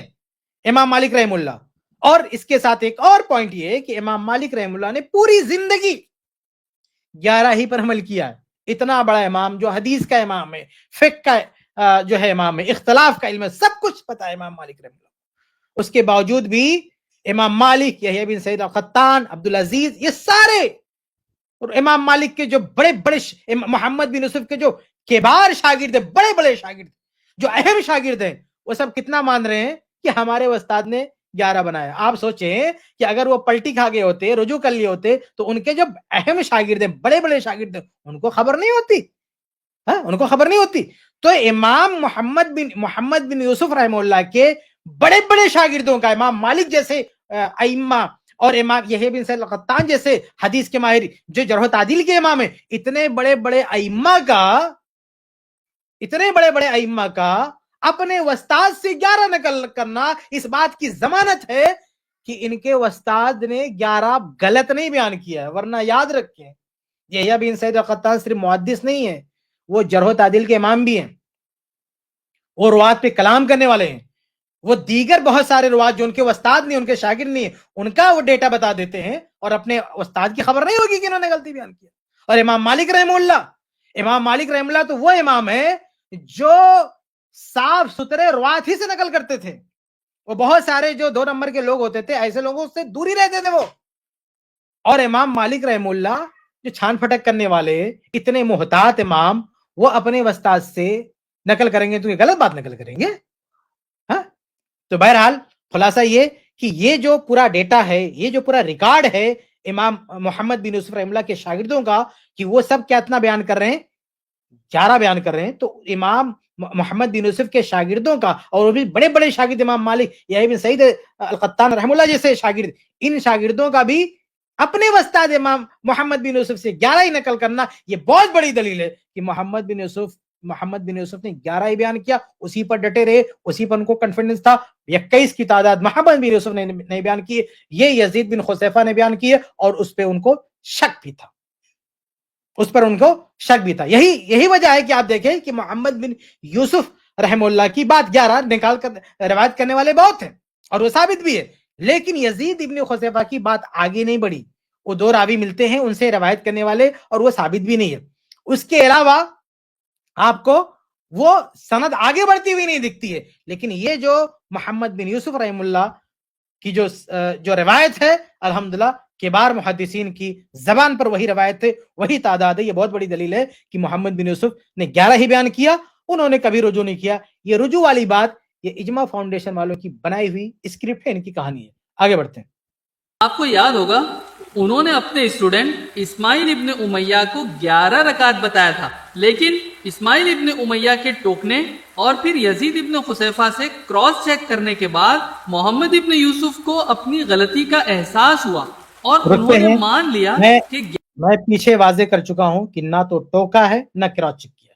امام مالک رحم اللہ. اور اس کے ساتھ ایک اور پوائنٹ یہ ہے کہ امام مالک رحم اللہ نے پوری زندگی 11 ہی پر عمل کیا ہے. اتنا بڑا امام جو حدیث کا امام ہے، فقہ کا جو ہے امام ہے، اختلاف کا علم ہے، سب کچھ پتا ہے امام مالک رحم اللہ. اس کے باوجود بھی امام مالک، یحییٰ بن سعید القطان، عبد العزیز، یہ سارے اور امام مالک کے جو بڑے بڑے محمد بن یوسف کے جو کبار شاگرد ہیں، بڑے بڑے شاگرد، جو اہم شاگرد ہیں، وہ سب کتنا مان رہے ہیں کہ ہمارے استاد نے 11 بنایا. آپ سوچیں کہ اگر وہ پلٹی کھا گئے ہوتے, رجوع کر لیے ہوتے, تو ان کے جو اہم شاگرد ہیں, بڑے بڑے شاگرد ہیں, ان کو خبر نہیں ہوتی, ان کو خبر نہیں ہوتی. تو امام محمد بن یوسف رحمہ اللہ کے بڑے بڑے شاگردوں کا, امام مالک جیسے ائمہ اور امام یحییٰ بن سعید القطان جیسے حدیث کے ماہر جو جرح و تعدیل کے امام ہیں, اتنے بڑے بڑے ائمہ کا اپنے استاد سے 11 نقل کرنا اس بات کی ضمانت ہے کہ ان کے استاد نے 11 غلط نہیں بیان کیا ہے. ورنہ یاد رکھیں, یحییٰ بن سعید القطان صرف محدث نہیں ہے, وہ جرح و تعدیل کے امام بھی ہیں, وہ روات پہ کلام کرنے والے ہیں, وہ دیگر بہت سارے روات جو ان کے استاد نہیں, ان کے شاگرد نہیں, ان کا وہ ڈیٹا بتا دیتے ہیں, اور اپنے استاد کی خبر نہیں ہوگی کہ انہوں نے غلطی بیان کیا. اور امام مالک رحمہ اللہ تو وہ امام ہے جو صاف ستھرے روات ہی سے نقل کرتے تھے. وہ بہت سارے جو 2 نمبر کے لوگ ہوتے تھے, ایسے لوگوں سے دور ہی رہتے تھے وہ. اور امام مالک رحمہ اللہ جو چھان پھٹک کرنے والے, اتنے محتاط امام, وہ اپنے استاد سے نقل کریں گے تو یہ غلط بات نقل کریں گے. تو بہرحال خلاصہ یہ کہ یہ جو پورا ڈیٹا ہے, یہ جو پورا ریکارڈ ہے امام محمد بن یوسف رحمہ اللہ کے شاگردوں کا, کہ وہ سب کتنا بیان کر رہے ہیں, 11 بیان کر رہے ہیں. تو امام محمد بن یوسف کے شاگردوں کا, اور وہ بھی بڑے بڑے شاگرد امام مالک, یحییٰ بن سعید القطان رحمہ اللہ جیسے شاگرد, ان شاگردوں کا بھی اپنے استاد امام محمد بن یوسف سے 11 ہی نقل کرنا, یہ بہت بڑی دلیل ہے کہ محمد بن یوسف نے 11 ہی بیان کیا, اسی پر ڈٹے رہے, اسی پر ان کو کانفیڈنس تھا. 21 کی تعداد محمد بن یوسف نے نہیں بیان کی, یہ یزید بن خصیفہ نے بیان کی, اور اس پہ ان کو شک بھی تھا. یہی وجہ ہے کہ آپ دیکھیں کہ محمد بن یوسف رحمہ اللہ کی بات 11 نکال کر روایت کرنے والے بہت ہیں, اور وہ ثابت بھی ہے. لیکن یزید ابن خصیفہ کی بات آگے نہیں بڑھی. وہ 2 راوی ملتے ہیں ان سے روایت کرنے والے, اور وہ ثابت بھی نہیں ہے. اس کے علاوہ آپ کو وہ سند آگے بڑھتی ہوئی نہیں دکھتی ہے. لیکن یہ جو محمد بن یوسف رحمہ اللہ کی جو روایت ہے, الحمدللہ کبار محدثین کی زبان پر وہی روایت ہے, وہی تعداد ہے. یہ بہت بڑی دلیل ہے کہ محمد بن یوسف نے 11 ہی بیان کیا, انہوں نے کبھی رجوع نہیں کیا. یہ رجوع والی بات یہ اجماع فاؤنڈیشن والوں کی بنائی ہوئی اسکرپٹ ہے, ان کی کہانی ہے. آگے بڑھتے ہیں. آپ کو یاد ہوگا انہوں نے اپنے اسٹوڈنٹ اسماعیل ابن امیہ کو 11 رکعت بتایا تھا, لیکن اسماعیل ابن امیہ کے ٹوکنے اور پھر یزید ابن خصیفہ سے کراس چیک کرنے کے بعد محمد ابن یوسف کو اپنی غلطی کا احساس ہوا, اور انہوں نے مان لیا کہ میں پیچھے واضح کر چکا ہوں کہ نہ تو ٹوکا ہے نہ کراس چیک کیا.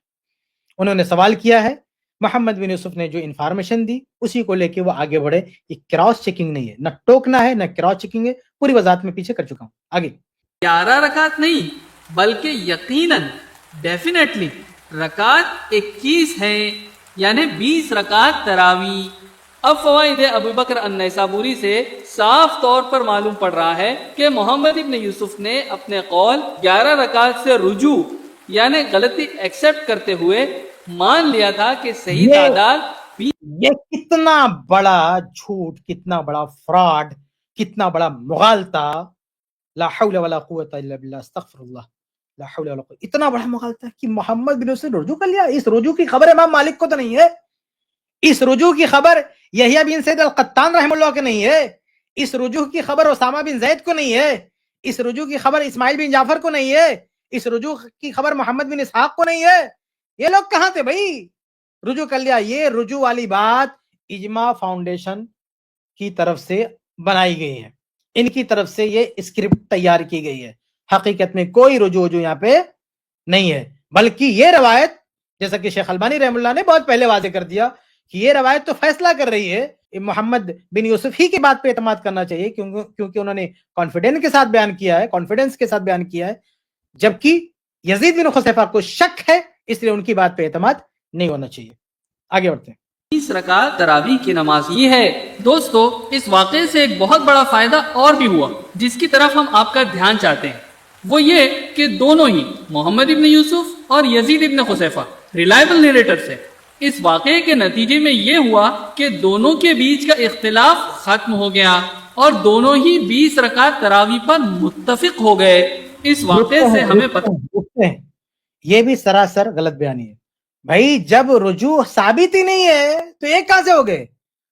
انہوں نے سوال کیا ہے, محمد بن یوسف نے جو انفارمیشن دی اسی کو لے کے وہ آگے بڑھے. یہ کراس چیکنگ نہیں ہے, نہ ٹوکنا ہے نہ کراس چیکنگ ہے. پوری وضاحت میں پیچھے کر چکا ہوں. آگے 11 رکعت نہیں بلکہ یقیناً ڈیفینیٹلی رکعت 21 ہیں, یعنی 20 رکعت تراویح. اب فوائد ابو بکر النیسابوری سے صاف طور پر معلوم پڑ رہا ہے کہ محمد ابن یوسف نے اپنے قول 11 رکعت سے رجوع یعنی غلطی ایکسپٹ کرتے ہوئے مان لیا تھا کہ صحیح تعداد. یہ کتنا بڑا جھوٹ, کتنا بڑا فراڈ, کتنا بڑا مغالطہ. لا حول ولا قوت الا باللہ, استغفر اللہ, لا حول ولا قوت. اتنا بڑا مغالطہ کہ محمد بن یوسف نے رجوع کر لیا. اس رجوع کی خبر امام مالک کو تو نہیں ہے, اس رجوع کی خبر یحییٰ بن سعید القطان رحمہ اللہ کو نہیں ہے, اس رجوع کی خبر اسامہ بن زید کو نہیں ہے, اس رجوع کی خبر اسماعیل بن جعفر کو نہیں ہے, اس رجوع کی خبر محمد بن اسحاق کو نہیں ہے. یہ لوگ کہاں تھے بھائی؟ رجوع کر لیا. یہ رجوع والی بات اجماع فاؤنڈیشن کی طرف سے بنائی گئی ہے, ان کی طرف سے یہ اسکرپٹ تیار کی گئی ہے. حقیقت میں کوئی رجوع جو یہاں پہ نہیں ہے, بلکہ یہ روایت جیسا کہ شیخ البانی رحمہ اللہ نے بہت پہلے واضح کر دیا کہ یہ روایت تو فیصلہ کر رہی ہے محمد بن یوسف ہی کی بات پہ اعتماد کرنا چاہیے, کیونکہ انہوں نے کانفیڈنس کے ساتھ بیان کیا ہے, جبکہ یزید بن خصیفہ کو شک ہے, اس لیے ان کی بات پہ اعتماد نہیں ہونا چاہیے. آگے بڑھتے ہیں. 20 رکعت تراویح کی نماز یہ ہے. دوستو اس واقعے سے ایک بہت بڑا فائدہ اور بھی ہوا جس کی طرف ہم آپ کا دھیان چاہتے ہیں, وہ یہ کہ دونوں ہی محمد ابن یوسف اور یزید ابن خصیفہ ریلائبل نیریٹرز ہیں. اس واقعے کے نتیجے میں یہ ہوا کہ دونوں کے بیچ کا اختلاف ختم ہو گیا اور دونوں ہی 20 رکعت تراویح پر متفق ہو گئے. اس واقعے سے ہمیں پتہ یہ بھی سراسر غلط بیانی ہے بھائی. جب رجوع ثابت ہی نہیں ہے تو ایک کہاں سے ہو گئے؟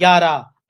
11,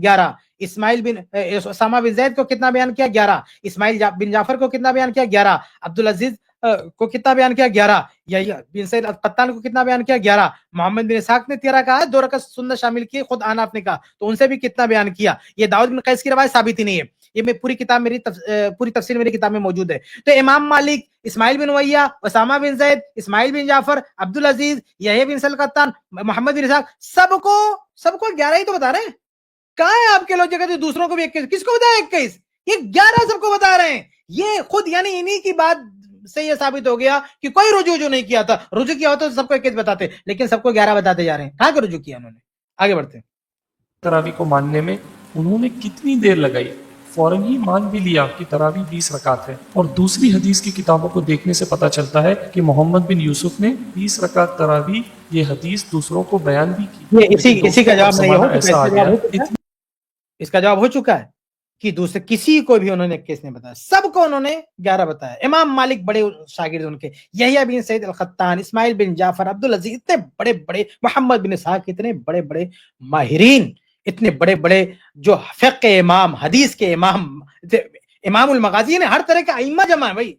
11, اسماعیل بن اسامہ بن زید کو کتنا بیان کیا 11, اسماعیل بن جعفر کو کتنا بیان کیا 11, عبدالعزیز کو کتنا بیان کیا 11, یا بن سعید القطان کو کتنا بیان کیا 11, محمد بن اسحاق نے 13 کہا, 2 رکعت سنت شامل کی, خود آناف نے کہا, تو ان سے بھی کتنا بیان کیا. یہ داؤد بن قیس کی روایت ثابت ہی نہیں ہے, یہ میں پوری کتاب پوری تفسیر میری کتاب میں موجود ہے. تو امام مالک, اسماعیل بن ویا, اسامہ بن زید, اسماعیل بن جعفر, عبدالعزیز, یحییٰ بن القطان, محمد بن اسحاق, سب کو 11 ہی تو بتا رہے ہیں. کہاں ہے آپ کے لوگ جگہ دوسروں کو بھی 21, کس کو بتایا 21, یہ 11 سب کو بتا رہے ہیں. یہ خود یعنی انہی کی بات سے یہ ثابت ہو گیا کہ کوئی رجوع جو نہیں کیا تھا, رجوع کیا ہوتا تو سب کو 21 بتاتے, لیکن سب کو 11 بتاتے جا رہے ہیں. کہاں کا رجوع کیا انہوں نے. آگے بڑھتے ہیں. تراویح کو ماننے میں انہوں نے کتنی دیر لگائی, فوراً ہی مان بھی لیا کہ تراویح 20 رکعت ہے. اور دوسری حدیث کی کتابوں کو دیکھنے سے پتہ چلتا ہے کہ محمد بن یوسف نے 20 رکعت تراویح یہ حدیث دوسروں کو بیان بھی کی. اسی کا جواب نہیں ہو, ایسا آ گیا. اس کا جواب ہو چکا ہے کہ دوسرے کسی کو بھی انہوں نے 21 نہیں بتایا, سب کو انہوں نے 11 بتایا. امام مالک بڑے شاگرد ان کے, یحییٰ بن سعید القطان, اسماعیل بن جعفر, عبدالعزیز, اتنے بڑے بڑے, محمد بن اسحاق, اتنے بڑے بڑے ماہرین, اتنے بڑے بڑے جو فقہ امام, حدیث کے امام, امام المغازی نے ہر طرح کا ائمہ جمع ہے بھائی.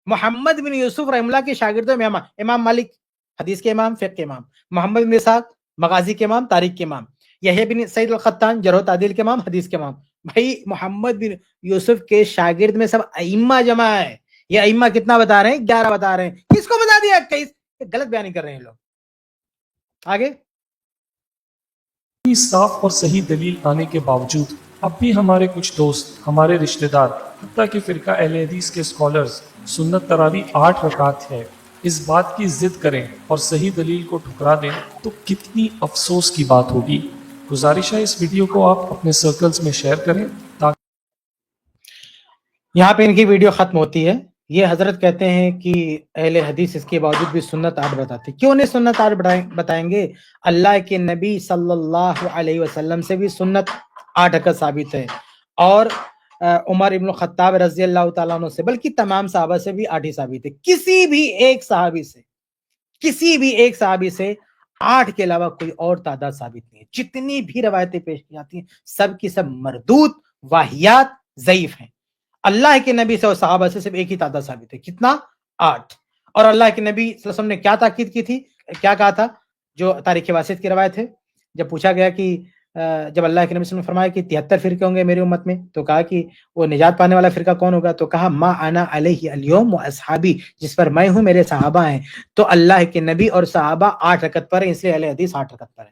محمد بن یوسف رحمہ اللہ کے شاگردوں میں امام مالک حدیث کے امام, فقہ کے امام, محمد بن اسحاق مغازی کے امام, تاریخ کے امام, یحییٰ بن سعید القطان جرح و تعدیل کے امام, حدیث کے امام. بھائی محمد بن یوسف کے شاگرد میں سب ائمہ جمع ہے. یہ ائمہ کتنا بتا رہے ہیں 11 بتا رہے ہیں. کس کو بتا دیا 21, غلط بیانی کر رہے ہیں لوگ. آگے صاف اور صحیح دلیل آنے کے باوجود اب بھی ہمارے کچھ دوست, ہمارے رشتہ دار, حتیٰ کہ فرقہ اہل حدیث کے اسکالرز سنت تراویح 8 رکعت ہے اس بات کی ضد کریں اور صحیح دلیل کو ٹھکرا دیں تو کتنی افسوس کی بات ہوگی. گزارش ہے اس ویڈیو کو آپ اپنے سرکلز میں شیئر کریں تاکہ یہاں پہ ان کی ویڈیو ختم ہوتی ہے. یہ حضرت کہتے ہیں کہ اہل حدیث اس کے باوجود بھی سنت 8 بتاتے. کیوں نہیں سنت 8 بتائیں گے؟ اللہ کے نبی صلی اللہ علیہ وسلم سے بھی سنت 8 رکعت ثابت ہے, اور عمر ابن الخطاب رضی اللہ تعالیٰ عنہ سے, بلکہ تمام صحابہ سے بھی 8 ہی ثابت ہے. کسی بھی ایک صحابی سے 8 کے علاوہ کوئی اور تعداد ثابت نہیں ہے. جتنی بھی روایتیں پیش کی جاتی ہیں سب کی سب مردود, واہیات, ضعیف ہیں. اللہ کے نبی سے اور صحابہ سے صرف ایک ہی تعداد ثابت ہے, کتنا؟ 8. اور اللہ کے نبی صلی اللہ علیہ وسلم نے کیا تاکید کی تھی, کیا کہا تھا؟ جو تاریخ واسط کی روایت ہے, جب پوچھا گیا کہ جب اللہ کے نبی صلی اللہ علیہ وسلم نے فرمایا کہ 73 فرقے ہوں گے میری امت میں, تو کہا کہ وہ نجات پانے والا فرقہ کون ہوگا؟ تو کہا ما انا علیہ الیوم و اصحابی, جس پر میں ہوں میرے صحابہ ہیں. تو اللہ کے نبی اور صحابہ 8 رکعت پر ہیں, اس لیے اہل حدیث 8 رکعت پر ہیں.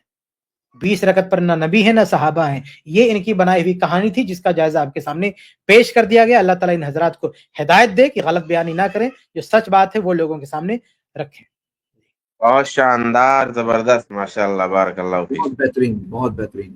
20 رکعت پر نہ نبی ہے نہ صحابہ ہیں. یہ ان کی بنائی ہوئی کہانی تھی جس کا جائزہ آپ کے سامنے پیش کر دیا گیا. اللہ تعالیٰ ان حضرات کو ہدایت دے کہ غلط بیانی نہ کریں, جو سچ بات ہے وہ لوگوں کے سامنے رکھیں. بہت شاندار, زبردست, ماشاء اللہ, بارک اللہ فیک. بہت بہترین, بہت بہترین.